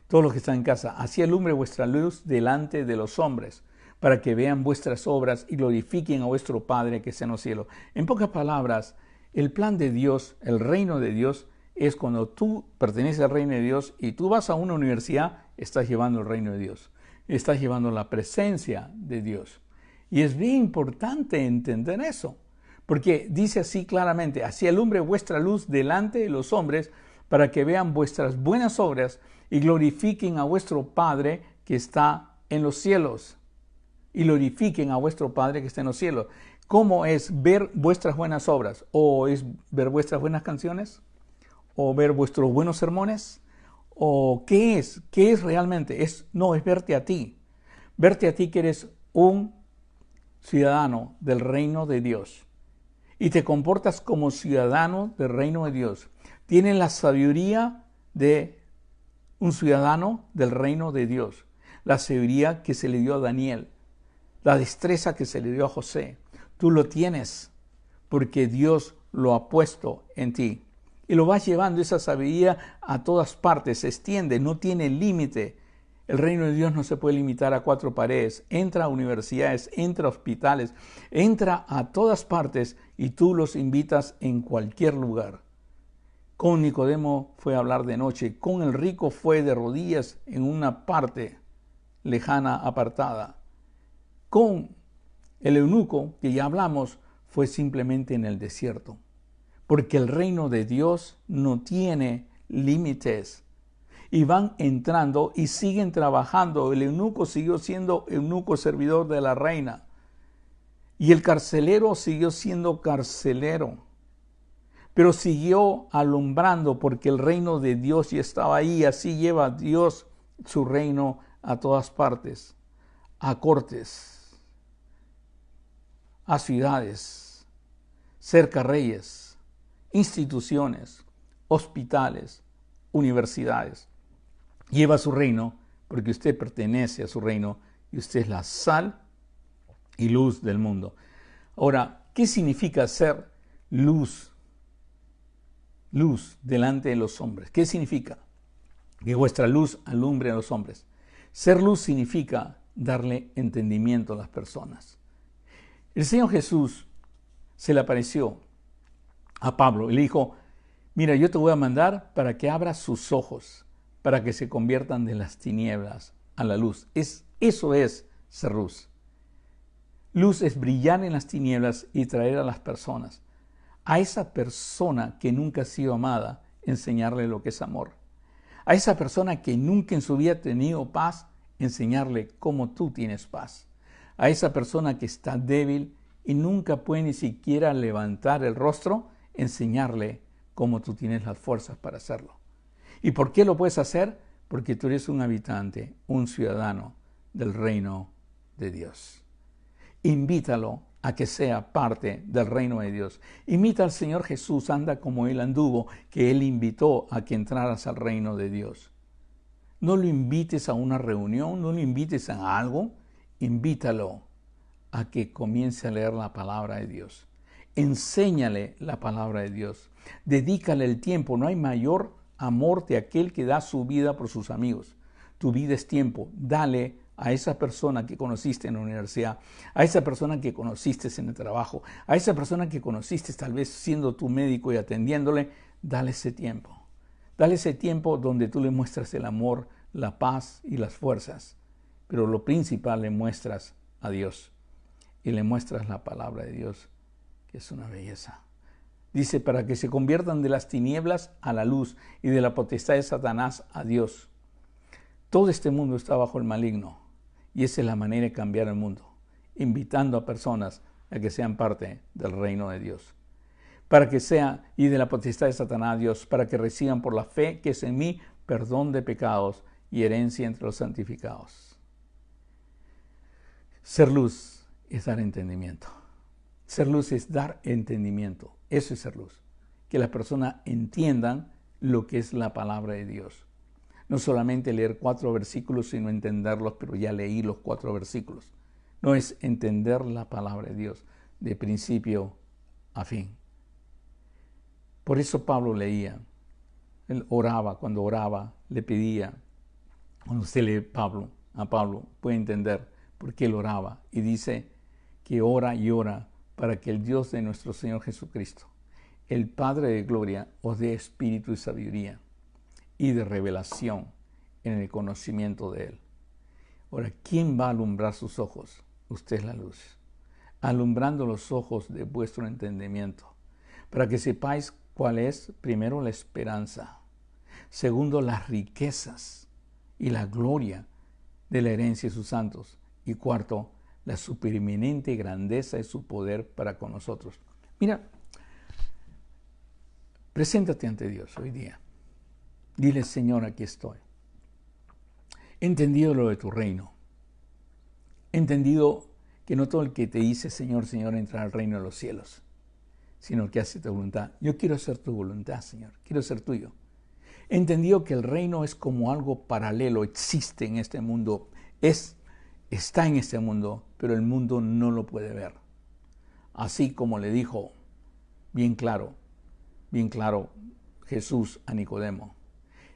Todos los que están en casa. Así alumbre vuestra luz delante de los hombres, para que vean vuestras obras y glorifiquen a vuestro Padre que está en los cielos. En pocas palabras, el plan de Dios, el reino de Dios, es cuando tú perteneces al reino de Dios y tú vas a una universidad, estás llevando el reino de Dios. Estás llevando la presencia de Dios. Y es bien importante entender eso, porque dice así claramente, así alumbre vuestra luz delante de los hombres, para que vean vuestras buenas obras y glorifiquen a vuestro Padre que está en los cielos. Y glorifiquen a vuestro Padre que está en los cielos. ¿Cómo es ver vuestras buenas obras? ¿O es ver vuestras buenas canciones? ¿O ver vuestros buenos sermones? ¿O qué es? ¿Qué es realmente? No, es verte a ti. Verte a ti que eres un ciudadano del reino de Dios. Y te comportas como ciudadano del reino de Dios. Tienes la sabiduría de un ciudadano del reino de Dios. La sabiduría que se le dio a Daniel. La destreza que se le dio a José. Tú lo tienes porque Dios lo ha puesto en ti. y lo vas llevando esa sabiduría a todas partes, se extiende, no tiene límite. El reino de Dios no se puede limitar a 4 paredes. Entra a universidades, entra a hospitales, entra a todas partes y tú los invitas en cualquier lugar. Con Nicodemo fue a hablar de noche, con el rico fue de rodillas en una parte lejana, apartada. Con el eunuco, que ya hablamos, fue simplemente en el desierto. Porque el reino de Dios no tiene límites. Y van entrando y siguen trabajando. El eunuco siguió siendo eunuco, servidor de la reina. Y el carcelero siguió siendo carcelero. Pero siguió alumbrando porque el reino de Dios ya estaba ahí. Así lleva Dios su reino a todas partes. A cortes, a ciudades, cerca a reyes, instituciones, hospitales, universidades. Lleva su reino porque usted pertenece a su reino y usted es la sal y luz del mundo. Ahora, ¿qué significa ser luz? Luz delante de los hombres. ¿Qué significa? Que vuestra luz alumbre a los hombres. Ser luz significa darle entendimiento a las personas. El Señor Jesús se le apareció a Pablo y le dijo, mira, yo te voy a mandar para que abras sus ojos, para que se conviertan de las tinieblas a la luz. Eso es ser luz. Luz es brillar en las tinieblas y traer a las personas. A esa persona que nunca ha sido amada, enseñarle lo que es amor. A esa persona que nunca en su vida ha tenido paz, enseñarle cómo tú tienes paz. A esa persona que está débil y nunca puede ni siquiera levantar el rostro, enseñarle cómo tú tienes las fuerzas para hacerlo. ¿Y por qué lo puedes hacer? Porque tú eres un habitante, un ciudadano del reino de Dios. Invítalo a que sea parte del reino de Dios. Invita al Señor Jesús, anda como Él anduvo, que Él invitó a que entraras al reino de Dios. No lo invites a una reunión, no lo invites a algo, invítalo a que comience a leer la palabra de Dios. Enséñale la palabra de Dios. Dedícale el tiempo. No hay mayor amor de aquel que da su vida por sus amigos. Tu vida es tiempo. Dale a esa persona que conociste en la universidad, a esa persona que conociste en el trabajo, a esa persona que conociste tal vez siendo tu médico y atendiéndole, dale ese tiempo. Dale ese tiempo donde tú le muestras el amor, la paz y las fuerzas. Pero lo principal, le muestras a Dios y le muestras la palabra de Dios, que es una belleza. Dice, para que se conviertan de las tinieblas a la luz y de la potestad de Satanás a Dios. Todo este mundo está bajo el maligno y esa es la manera de cambiar el mundo, invitando a personas a que sean parte del reino de Dios. Para que sea, y de la potestad de Satanás a Dios, para que reciban por la fe que es en mí perdón de pecados y herencia entre los santificados. Ser luz es dar entendimiento. Ser luz es dar entendimiento. Eso es ser luz. Que las personas entiendan lo que es la palabra de Dios. No solamente leer 4 versículos, sino entenderlos, pero ya leí los 4 versículos. No es entender la palabra de Dios de principio a fin. Por eso Pablo leía. Él oraba, cuando oraba, le pedía. Cuando usted lee a Pablo, puede entender por qué él oraba. Y dice que ora y ora para que el Dios de nuestro Señor Jesucristo, el Padre de gloria, os dé espíritu y sabiduría y de revelación en el conocimiento de Él. Ahora, ¿quién va a alumbrar sus ojos? Usted es la luz. Alumbrando los ojos de vuestro entendimiento, para que sepáis cuál es, primero, la esperanza, segundo, las riquezas y la gloria de la herencia de sus santos, y cuarto, la supereminente grandeza de su poder para con nosotros. Mira, preséntate ante Dios hoy día. Dile, Señor, aquí estoy. He entendido lo de tu reino. He entendido que no todo el que te dice Señor, Señor, entra al reino de los cielos, sino que hace tu voluntad. Yo quiero hacer tu voluntad, Señor. Quiero ser tuyo. He entendido que el reino es como algo paralelo, existe en este mundo, está en este mundo, pero el mundo no lo puede ver. Así como le dijo bien claro Jesús a Nicodemo: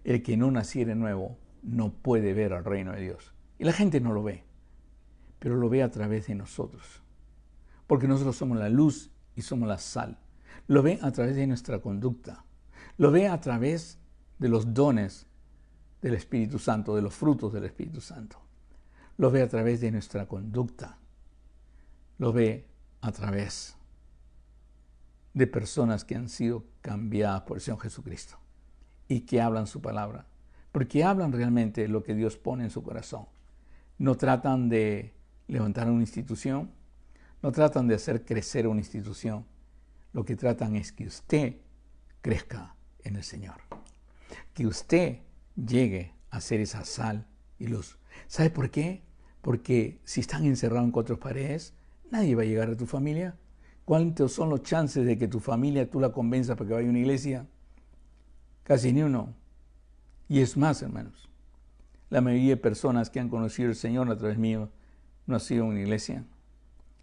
el que no naciere nuevo no puede ver al reino de Dios. Y la gente no lo ve, pero lo ve a través de nosotros, porque nosotros somos la luz y somos la sal. Lo ve a través de nuestra conducta, lo ve a través de los dones del Espíritu Santo, de los frutos del Espíritu Santo. Lo ve a través de nuestra conducta, lo ve a través de personas que han sido cambiadas por el Señor Jesucristo y que hablan su palabra, porque hablan realmente lo que Dios pone en su corazón. No tratan de levantar una institución, no tratan de hacer crecer una institución. Lo que tratan es que usted crezca en el Señor, que usted llegue a ser esa sal y luz. ¿Sabe por qué? Porque si están encerrados en 4 paredes, nadie va a llegar a tu familia. ¿Cuántos son los chances de que tu familia tú la convenzas para que vaya a una iglesia? Casi ni uno. Y es más, hermanos, la mayoría de personas que han conocido al Señor a través mío no ha sido en una iglesia,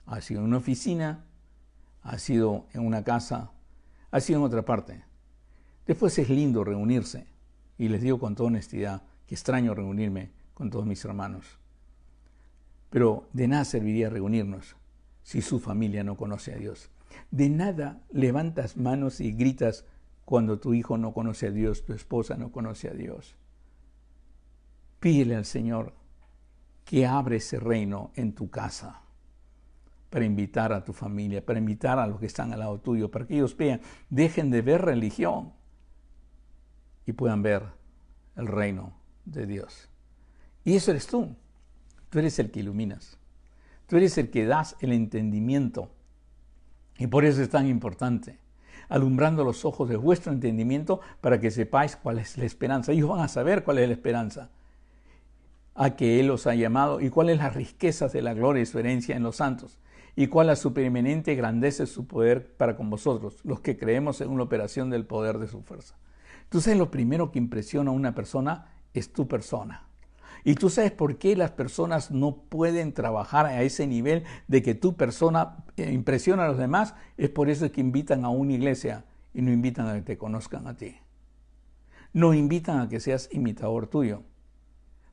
ha sido en una oficina, ha sido en una casa, ha sido en otra parte. Después es lindo reunirse, y les digo con toda honestidad que extraño reunirme con todos mis hermanos. Pero de nada serviría reunirnos si su familia no conoce a Dios. De nada levantas manos y gritas cuando tu hijo no conoce a Dios, tu esposa no conoce a Dios. Pídele al Señor que abra ese reino en tu casa para invitar a tu familia, para invitar a los que están al lado tuyo, para que ellos vean, dejen de ver religión y puedan ver el reino de Dios. Y eso eres tú. Tú eres el que iluminas. Tú eres el que das el entendimiento. Y por eso es tan importante, alumbrando los ojos de vuestro entendimiento para que sepáis cuál es la esperanza. Ellos van a saber cuál es la esperanza a que Él os ha llamado y cuáles las riquezas de la gloria y su herencia en los santos y cuál la supereminente grandeza de su poder para con vosotros, los que creemos en una operación del poder de su fuerza. Tú sabes, lo primero que impresiona a una persona es tu persona. Y tú sabes por qué las personas no pueden trabajar a ese nivel de que tu persona impresiona a los demás. Es por eso que invitan a una iglesia y no invitan a que te conozcan a ti. No invitan a que seas imitador tuyo.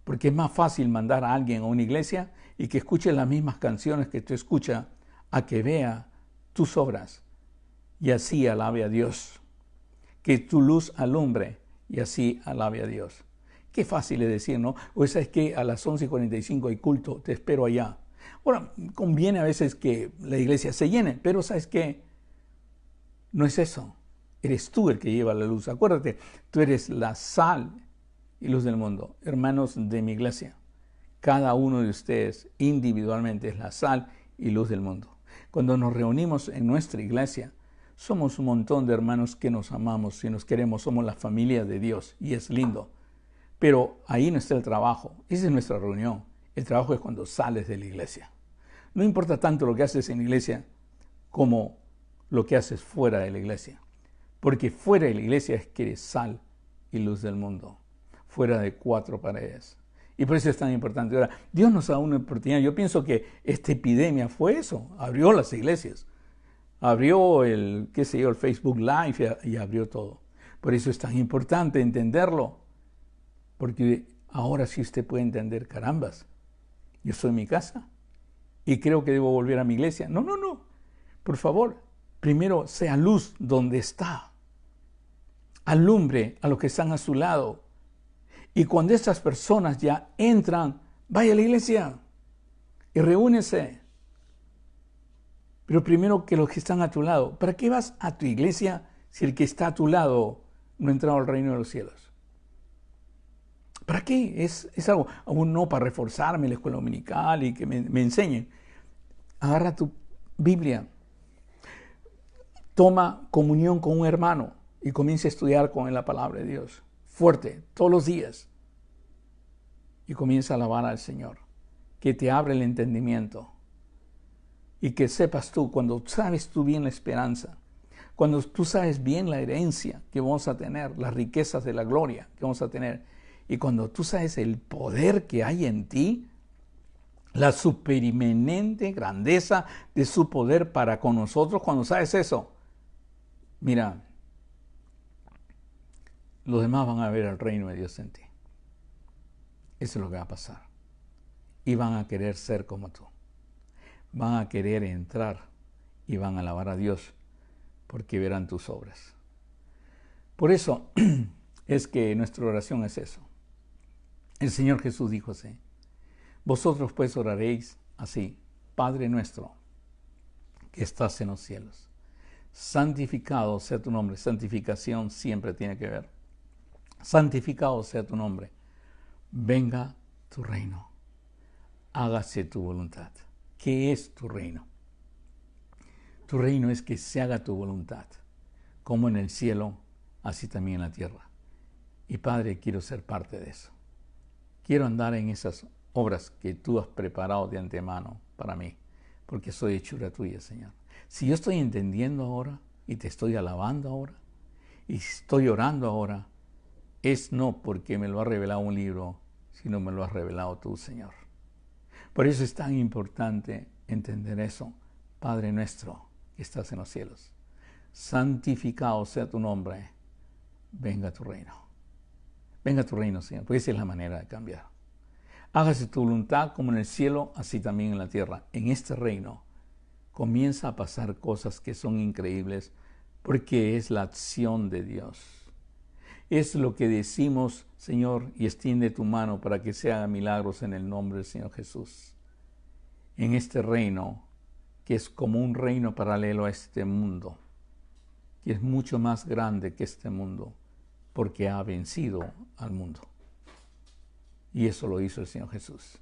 Porque es más fácil mandar a alguien a una iglesia y que escuche las mismas canciones que tú escuchas a que vea tus obras y así alabe a Dios. Que tu luz alumbre y así alabe a Dios. Qué fácil es decir, ¿no? O esa es que a las 11:45 hay culto, te espero allá. Ahora, conviene a veces que la iglesia se llene, pero ¿sabes qué? No es eso. Eres tú el que lleva la luz. Acuérdate, tú eres la sal y luz del mundo. Hermanos de mi iglesia, cada uno de ustedes individualmente es la sal y luz del mundo. Cuando nos reunimos en nuestra iglesia, somos un montón de hermanos que nos amamos y nos queremos. Somos la familia de Dios y es lindo. Pero ahí no está el trabajo. Esa es nuestra reunión. El trabajo es cuando sales de la iglesia. No importa tanto lo que haces en la iglesia como lo que haces fuera de la iglesia. Porque fuera de la iglesia es que eres sal y luz del mundo. Fuera de 4 paredes. Y por eso es tan importante. Ahora, Dios nos da una oportunidad. Yo pienso que esta epidemia fue eso. Abrió las iglesias. Abrió el Facebook Live y abrió todo. Por eso es tan importante entenderlo. Porque ahora sí usted puede entender, carambas, yo estoy en mi casa y creo que debo volver a mi iglesia. No. Por favor, primero sea luz donde está. Alumbre a los que están a su lado. Y cuando estas personas ya entran, vaya a la iglesia y reúnese. Pero primero que los que están a tu lado. ¿Para qué vas a tu iglesia si el que está a tu lado no ha entrado al reino de los cielos? ¿Para qué? Es algo, aún no para reforzarme en la escuela dominical y que me enseñen. Agarra tu Biblia, toma comunión con un hermano y comienza a estudiar con él la palabra de Dios. Fuerte, todos los días. Y comienza a alabar al Señor. Que te abre el entendimiento. Y que sepas tú, cuando sabes tú bien la esperanza, cuando tú sabes bien la herencia que vamos a tener, las riquezas de la gloria que vamos a tener, y cuando tú sabes el poder que hay en ti, la supereminente grandeza de su poder para con nosotros, cuando sabes eso, mira, los demás van a ver el reino de Dios en ti. Eso es lo que va a pasar. Y van a querer ser como tú. Van a querer entrar y van a alabar a Dios porque verán tus obras. Por eso es que nuestra oración es eso. El Señor Jesús dijo así: vosotros pues oraréis así: Padre nuestro que estás en los cielos, santificado sea tu nombre. Santificación siempre tiene que ver. Santificado sea tu nombre. Venga tu reino. Hágase tu voluntad. ¿Qué es tu reino? Tu reino es que se haga tu voluntad, como en el cielo, así también en la tierra. Y Padre, quiero ser parte de eso. Quiero andar en esas obras que tú has preparado de antemano para mí, porque soy hechura tuya, Señor. Si yo estoy entendiendo ahora y te estoy alabando ahora y estoy orando ahora, es no porque me lo ha revelado un libro, sino me lo has revelado tú, Señor. Por eso es tan importante entender eso. Padre nuestro que estás en los cielos, santificado sea tu nombre. Venga tu reino. Venga tu reino, Señor, porque esa es la manera de cambiar. Hágase tu voluntad como en el cielo, así también en la tierra. En este reino comienza a pasar cosas que son increíbles porque es la acción de Dios. Es lo que decimos, Señor, y extiende tu mano para que se hagan milagros en el nombre del Señor Jesús. En este reino, que es como un reino paralelo a este mundo, que es mucho más grande que este mundo, porque ha vencido al mundo. Y eso lo hizo el Señor Jesús.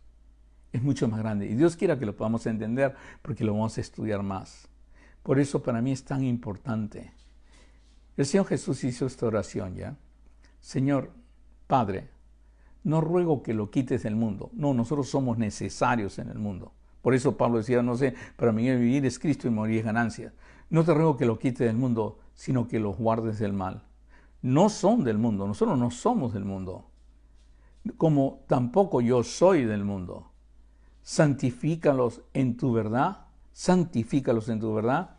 Es mucho más grande. Y Dios quiera que lo podamos entender, porque lo vamos a estudiar más. Por eso para mí es tan importante. El Señor Jesús hizo esta oración, ¿ya? Señor, Padre, no ruego que lo quites del mundo. No, nosotros somos necesarios en el mundo. Por eso Pablo decía, no sé, para mí vivir es Cristo y morir es ganancia. No te ruego que lo quites del mundo, sino que los guardes del mal. No son del mundo, nosotros no somos del mundo, como tampoco yo soy del mundo. Santifícalos en tu verdad, santifícalos en tu verdad.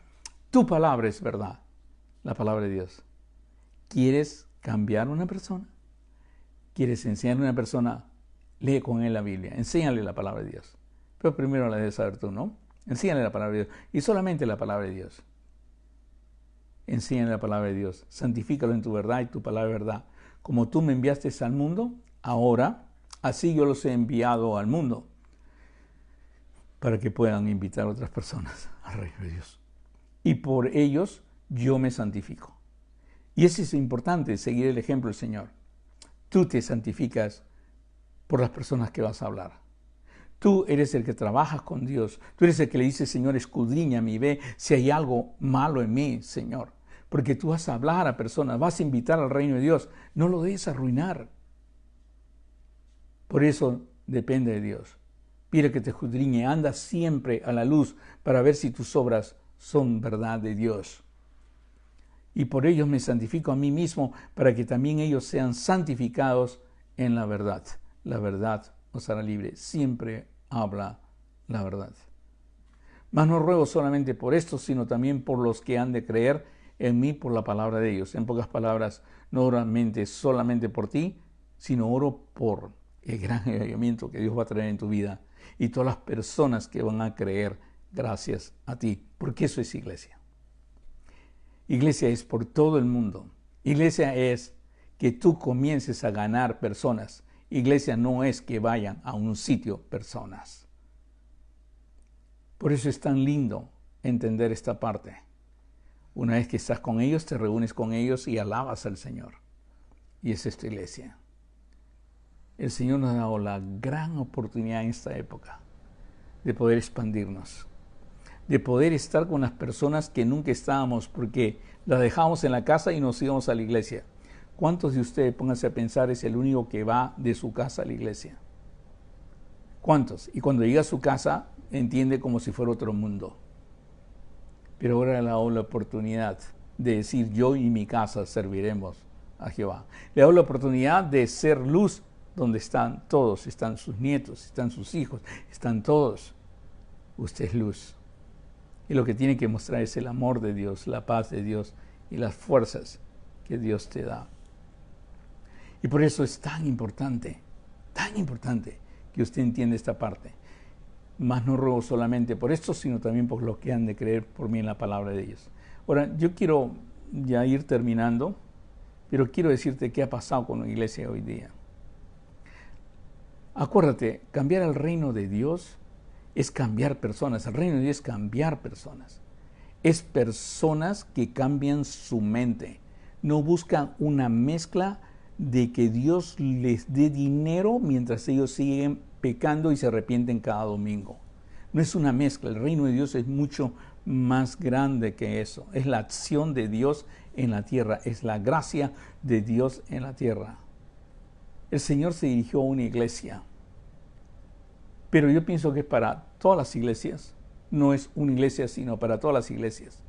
Tu palabra es verdad, la palabra de Dios. ¿Quieres cambiar a una persona? ¿Quieres enseñar a una persona? Lee con él la Biblia, enséñale la palabra de Dios. Pero primero la debes saber tú, ¿no? Enséñale la palabra de Dios, y solamente la palabra de Dios. Enséñale la palabra de Dios, santifícalo en tu verdad y tu palabra es verdad. Como tú me enviaste al mundo, ahora, así yo los he enviado al mundo, para que puedan invitar a otras personas al reino de Dios. Y por ellos yo me santifico. Y eso es importante, seguir el ejemplo del Señor. Tú te santificas por las personas que vas a hablar. Tú eres el que trabajas con Dios. Tú eres el que le dice, Señor, escudriñame y ve si hay algo malo en mí, Señor. Porque tú vas a hablar a personas, vas a invitar al reino de Dios. No lo dejes arruinar. Por eso depende de Dios. Pide que te escudriñe, anda siempre a la luz para ver si tus obras son verdad de Dios. Y por ellos me santifico a mí mismo, para que también ellos sean santificados en la verdad. La verdad os hará libre. Siempre habla la verdad. Mas no ruego solamente por esto, sino también por los que han de creer en mí por la palabra de ellos. En pocas palabras, no oro solamente por ti, sino oro por el gran avivamiento que Dios va a traer en tu vida y todas las personas que van a creer gracias a ti, porque eso es iglesia. Iglesia es por todo el mundo. Iglesia es que tú comiences a ganar personas. Iglesia no es que vayan a un sitio personas. Por eso es tan lindo entender esta parte. Una vez que estás con ellos, te reúnes con ellos y alabas al Señor. Y es esta iglesia. El Señor nos ha dado la gran oportunidad en esta época de poder expandirnos, de poder estar con las personas que nunca estábamos porque las dejamos en la casa y nos íbamos a la iglesia. ¿Cuántos de ustedes, pónganse a pensar, es el único que va de su casa a la iglesia? ¿Cuántos? Y cuando llega a su casa, entiende como si fuera otro mundo. Pero ahora le ha dado la oportunidad de decir, yo y mi casa serviremos a Jehová. Le ha dado la oportunidad de ser luz donde están todos. Están sus nietos, están sus hijos, están todos. Usted es luz. Y lo que tiene que mostrar es el amor de Dios, la paz de Dios y las fuerzas que Dios te da. Y por eso es tan importante que usted entienda esta parte. Mas no ruego solamente por esto, sino también por los que han de creer por mí en la palabra de ellos. Ahora, yo quiero ya ir terminando, pero quiero decirte qué ha pasado con la iglesia hoy día. Acuérdate, cambiar el reino de Dios es cambiar personas. El reino de Dios es cambiar personas. Es personas que cambian su mente. No buscan una mezcla de que Dios les dé dinero mientras ellos siguen pecando y se arrepienten cada domingo. No es una mezcla. El reino de Dios es mucho más grande que eso. Es la acción de Dios en la tierra. Es la gracia de Dios en la tierra. El Señor se dirigió a una iglesia. Pero yo pienso que para todas las iglesias, no es una iglesia, sino para todas las iglesias,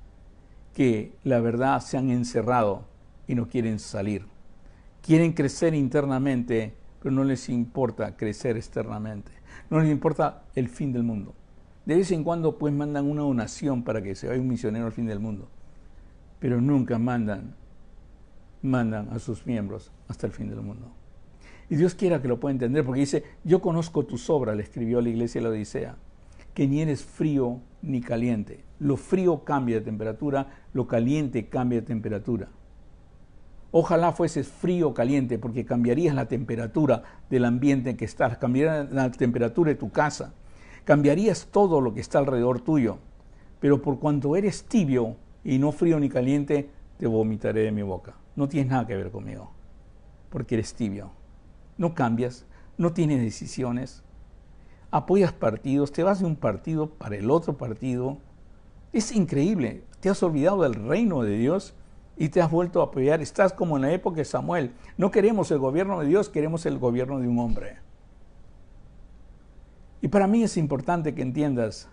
que la verdad se han encerrado y no quieren salir. Quieren crecer internamente, pero no les importa crecer externamente. No les importa el fin del mundo. De vez en cuando pues mandan una donación para que se vaya un misionero al fin del mundo, pero nunca mandan a sus miembros hasta el fin del mundo. Y Dios quiera que lo pueda entender, porque dice, yo conozco tus obras, le escribió a la iglesia de la Odisea, que ni eres frío ni caliente. Lo frío cambia de temperatura, lo caliente cambia de temperatura. Ojalá fueses frío o caliente, porque cambiarías la temperatura del ambiente en que estás, cambiarías la temperatura de tu casa, cambiarías todo lo que está alrededor tuyo. Pero por cuanto eres tibio y no frío ni caliente, te vomitaré de mi boca. No tienes nada que ver conmigo, porque eres tibio. No cambias, no tienes decisiones, apoyas partidos, te vas de un partido para el otro partido. Es increíble, te has olvidado del reino de Dios y te has vuelto a apoyar. Estás como en la época de Samuel. No queremos el gobierno de Dios, queremos el gobierno de un hombre. Y para mí es importante que entiendas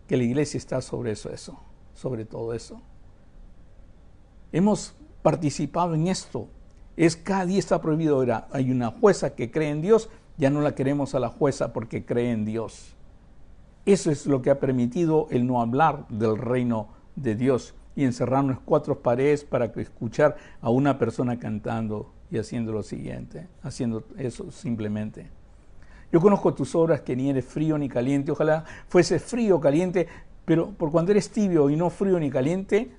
que la iglesia está sobre eso, sobre todo eso. Hemos participado en esto. Cada día está prohibido. Hay una jueza que cree en Dios, ya no la queremos a la jueza porque cree en Dios. Eso es lo que ha permitido el no hablar del reino de Dios y encerrarnos 4 paredes para escuchar a una persona cantando y haciendo lo siguiente, haciendo eso simplemente. Yo conozco tus obras, que ni eres frío ni caliente. Ojalá fuese frío o caliente, pero por cuando eres tibio y no frío ni caliente,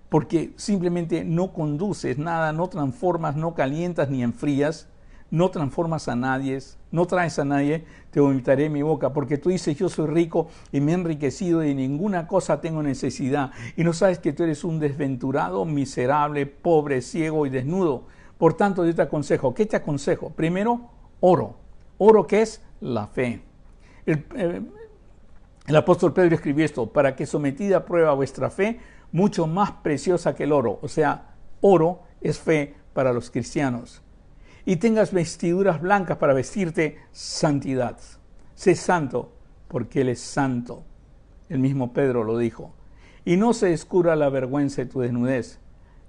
porque simplemente no conduces nada, no transformas, no calientas ni enfrías, no transformas a nadie, no traes a nadie, te vomitaré en mi boca, porque tú dices, yo soy rico y me he enriquecido y de ninguna cosa tengo necesidad, y no sabes que tú eres un desventurado, miserable, pobre, ciego y desnudo. Por tanto, yo te aconsejo. ¿Qué te aconsejo? Primero, oro. ¿Oro qué es? La fe. El apóstol Pedro escribió esto, para que sometida a prueba vuestra fe, mucho más preciosa que el oro. O sea, oro es fe para los cristianos. Y tengas vestiduras blancas para vestirte santidad. Sé santo, porque Él es santo. El mismo Pedro lo dijo. Y no se descubra la vergüenza de tu desnudez.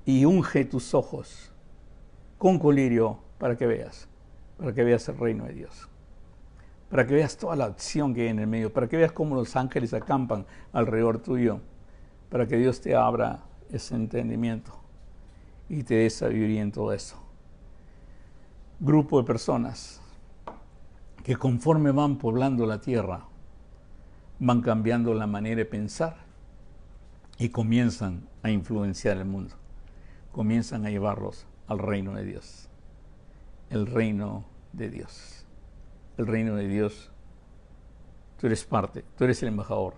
Y unge tus ojos con colirio para que veas el reino de Dios. Para que veas toda la acción que hay en el medio. Para que veas cómo los ángeles acampan alrededor tuyo. Para que Dios te abra ese entendimiento y te dé sabiduría en todo eso. Grupo de personas que conforme van poblando la tierra, van cambiando la manera de pensar y comienzan a influenciar el mundo. Comienzan a llevarlos al reino de Dios. El reino de Dios. El reino de Dios. Tú eres parte, tú eres el embajador.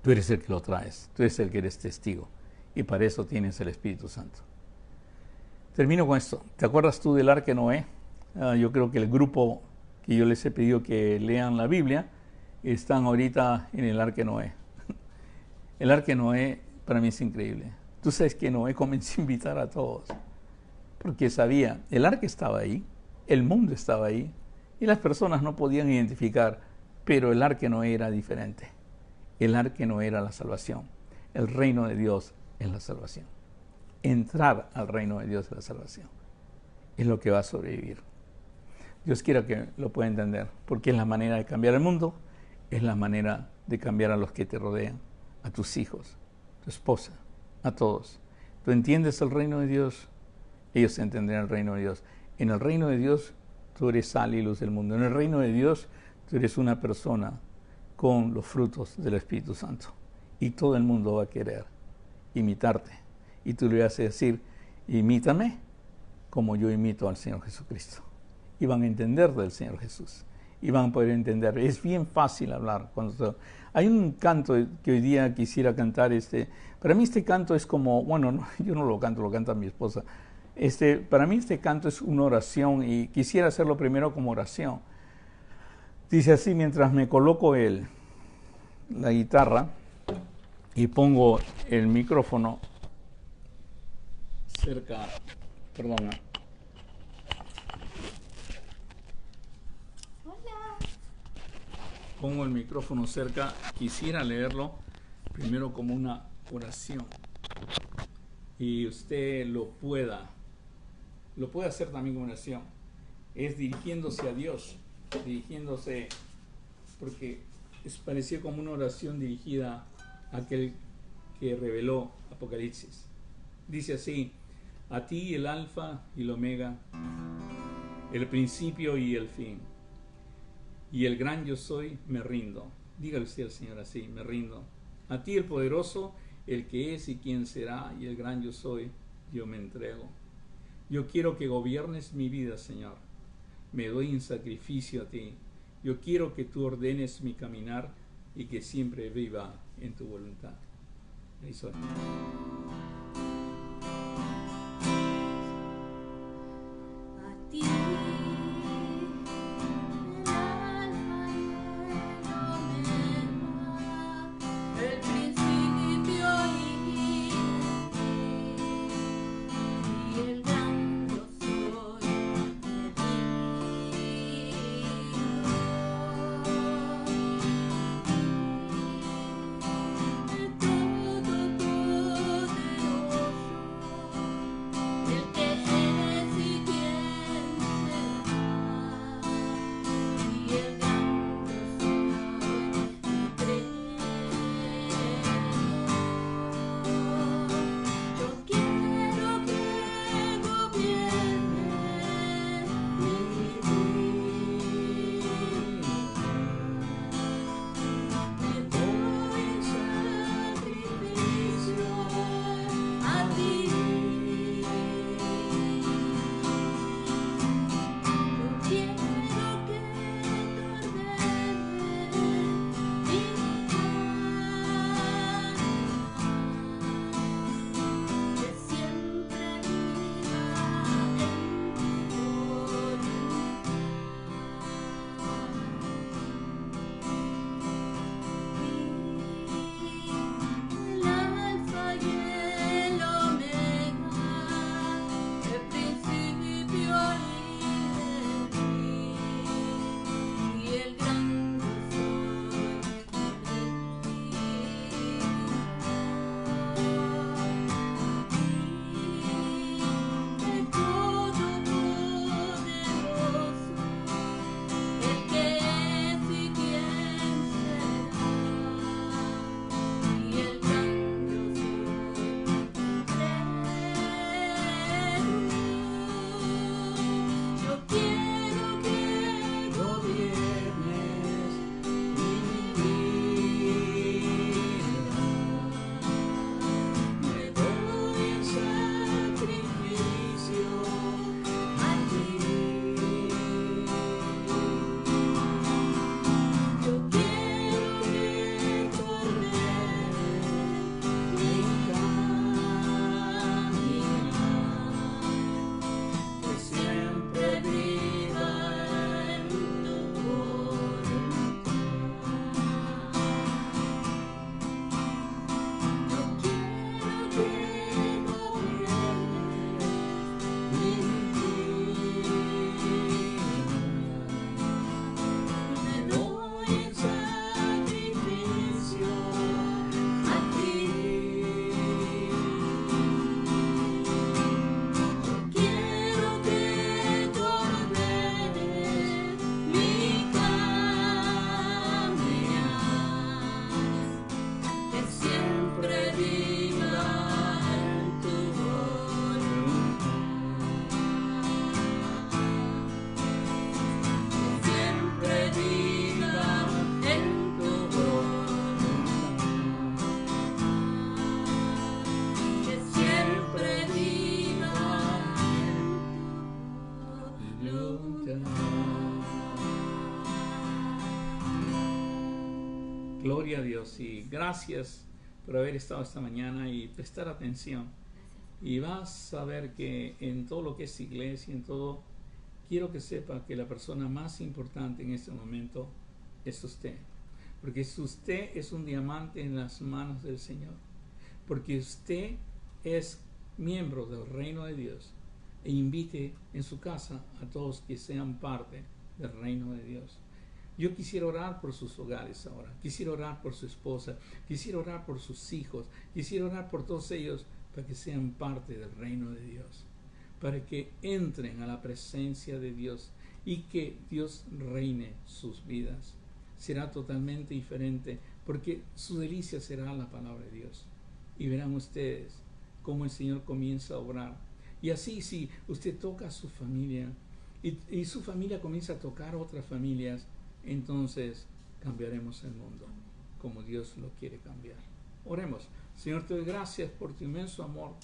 Tú eres el que lo traes, tú eres el que eres testigo. Y para eso tienes el Espíritu Santo. Termino con esto. ¿Te acuerdas tú del Arca de Noé? Yo creo que el grupo que yo les he pedido que lean la Biblia están ahorita en el Arca de Noé. El Arca de Noé para mí es increíble. Tú sabes que Noé comenzó a invitar a todos. Porque sabía, el arca estaba ahí, el mundo estaba ahí, y las personas no podían identificar, pero el arca de Noé era diferente. El arca no era la salvación. El reino de Dios es la salvación. Entrar al reino de Dios es la salvación. Es lo que va a sobrevivir. Dios quiera que lo pueda entender, porque es la manera de cambiar el mundo, es la manera de cambiar a los que te rodean, a tus hijos, tu esposa, a todos. Tú entiendes el reino de Dios, ellos entenderán el reino de Dios. En el reino de Dios tú eres sal y luz del mundo. En el reino de Dios tú eres una persona con los frutos del Espíritu Santo. Y todo el mundo va a querer imitarte. Y tú le vas a decir, imítame como yo imito al Señor Jesucristo. Y van a entender del Señor Jesús. Y van a poder entender. Es bien fácil hablar. Hay un canto que hoy día quisiera cantar. Para mí este canto es como, bueno, no, yo no lo canto, lo canta mi esposa. Para mí este canto es una oración y quisiera hacerlo primero como oración. Dice así, mientras me coloco la guitarra y pongo el micrófono cerca, perdona. Pongo el micrófono cerca, quisiera leerlo primero como una oración y usted lo puede hacer también como oración. Es dirigiéndose a Dios, porque es parecido como una oración dirigida a aquel que reveló Apocalipsis. Dice así, a ti el alfa y el omega, el principio y el fin. Y el gran yo soy, me rindo. Dígale usted al Señor así, me rindo. A ti el poderoso, el que es y quien será, y el gran yo soy, yo me entrego. Yo quiero que gobiernes mi vida, Señor. Me doy en sacrificio a ti. Yo quiero que tú ordenes mi caminar y que siempre viva en tu voluntad. Ahí soy. Gloria a Dios y gracias por haber estado esta mañana y prestar atención. Y vas a ver que en todo lo que es iglesia, en todo, quiero que sepa que la persona más importante en este momento es usted. Porque usted es un diamante en las manos del Señor. Porque usted es miembro del reino de Dios. E invite en su casa a todos que sean parte del reino de Dios. Yo quisiera orar por sus hogares ahora. Quisiera orar por su esposa. Quisiera orar por sus hijos. Quisiera orar por todos ellos para que sean parte del reino de Dios. Para que entren a la presencia de Dios y que Dios reine sus vidas. Será totalmente diferente porque su delicia será la palabra de Dios. Y verán ustedes cómo el Señor comienza a obrar. Y así, si usted toca a su familia y su familia comienza a tocar a otras familias, entonces cambiaremos el mundo como Dios lo quiere cambiar. Oremos. Señor, te doy gracias por tu inmenso amor.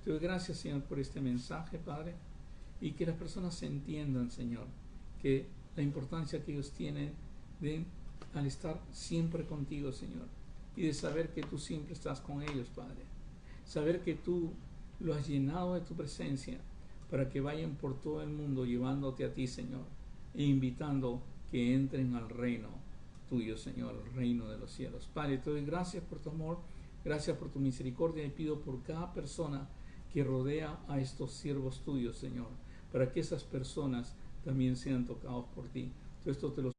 Te doy gracias, Señor, por este mensaje, Padre. Y que las personas entiendan, Señor, que la importancia que ellos tienen al estar siempre contigo, Señor. Y de saber que tú siempre estás con ellos, Padre. Saber que tú lo has llenado de tu presencia para que vayan por todo el mundo llevándote a ti, Señor. E invitando que entren al reino tuyo, Señor, el reino de los cielos. Padre, te doy gracias por tu amor, gracias por tu misericordia y pido por cada persona que rodea a estos siervos tuyos, Señor, para que esas personas también sean tocados por ti. Todo esto te lo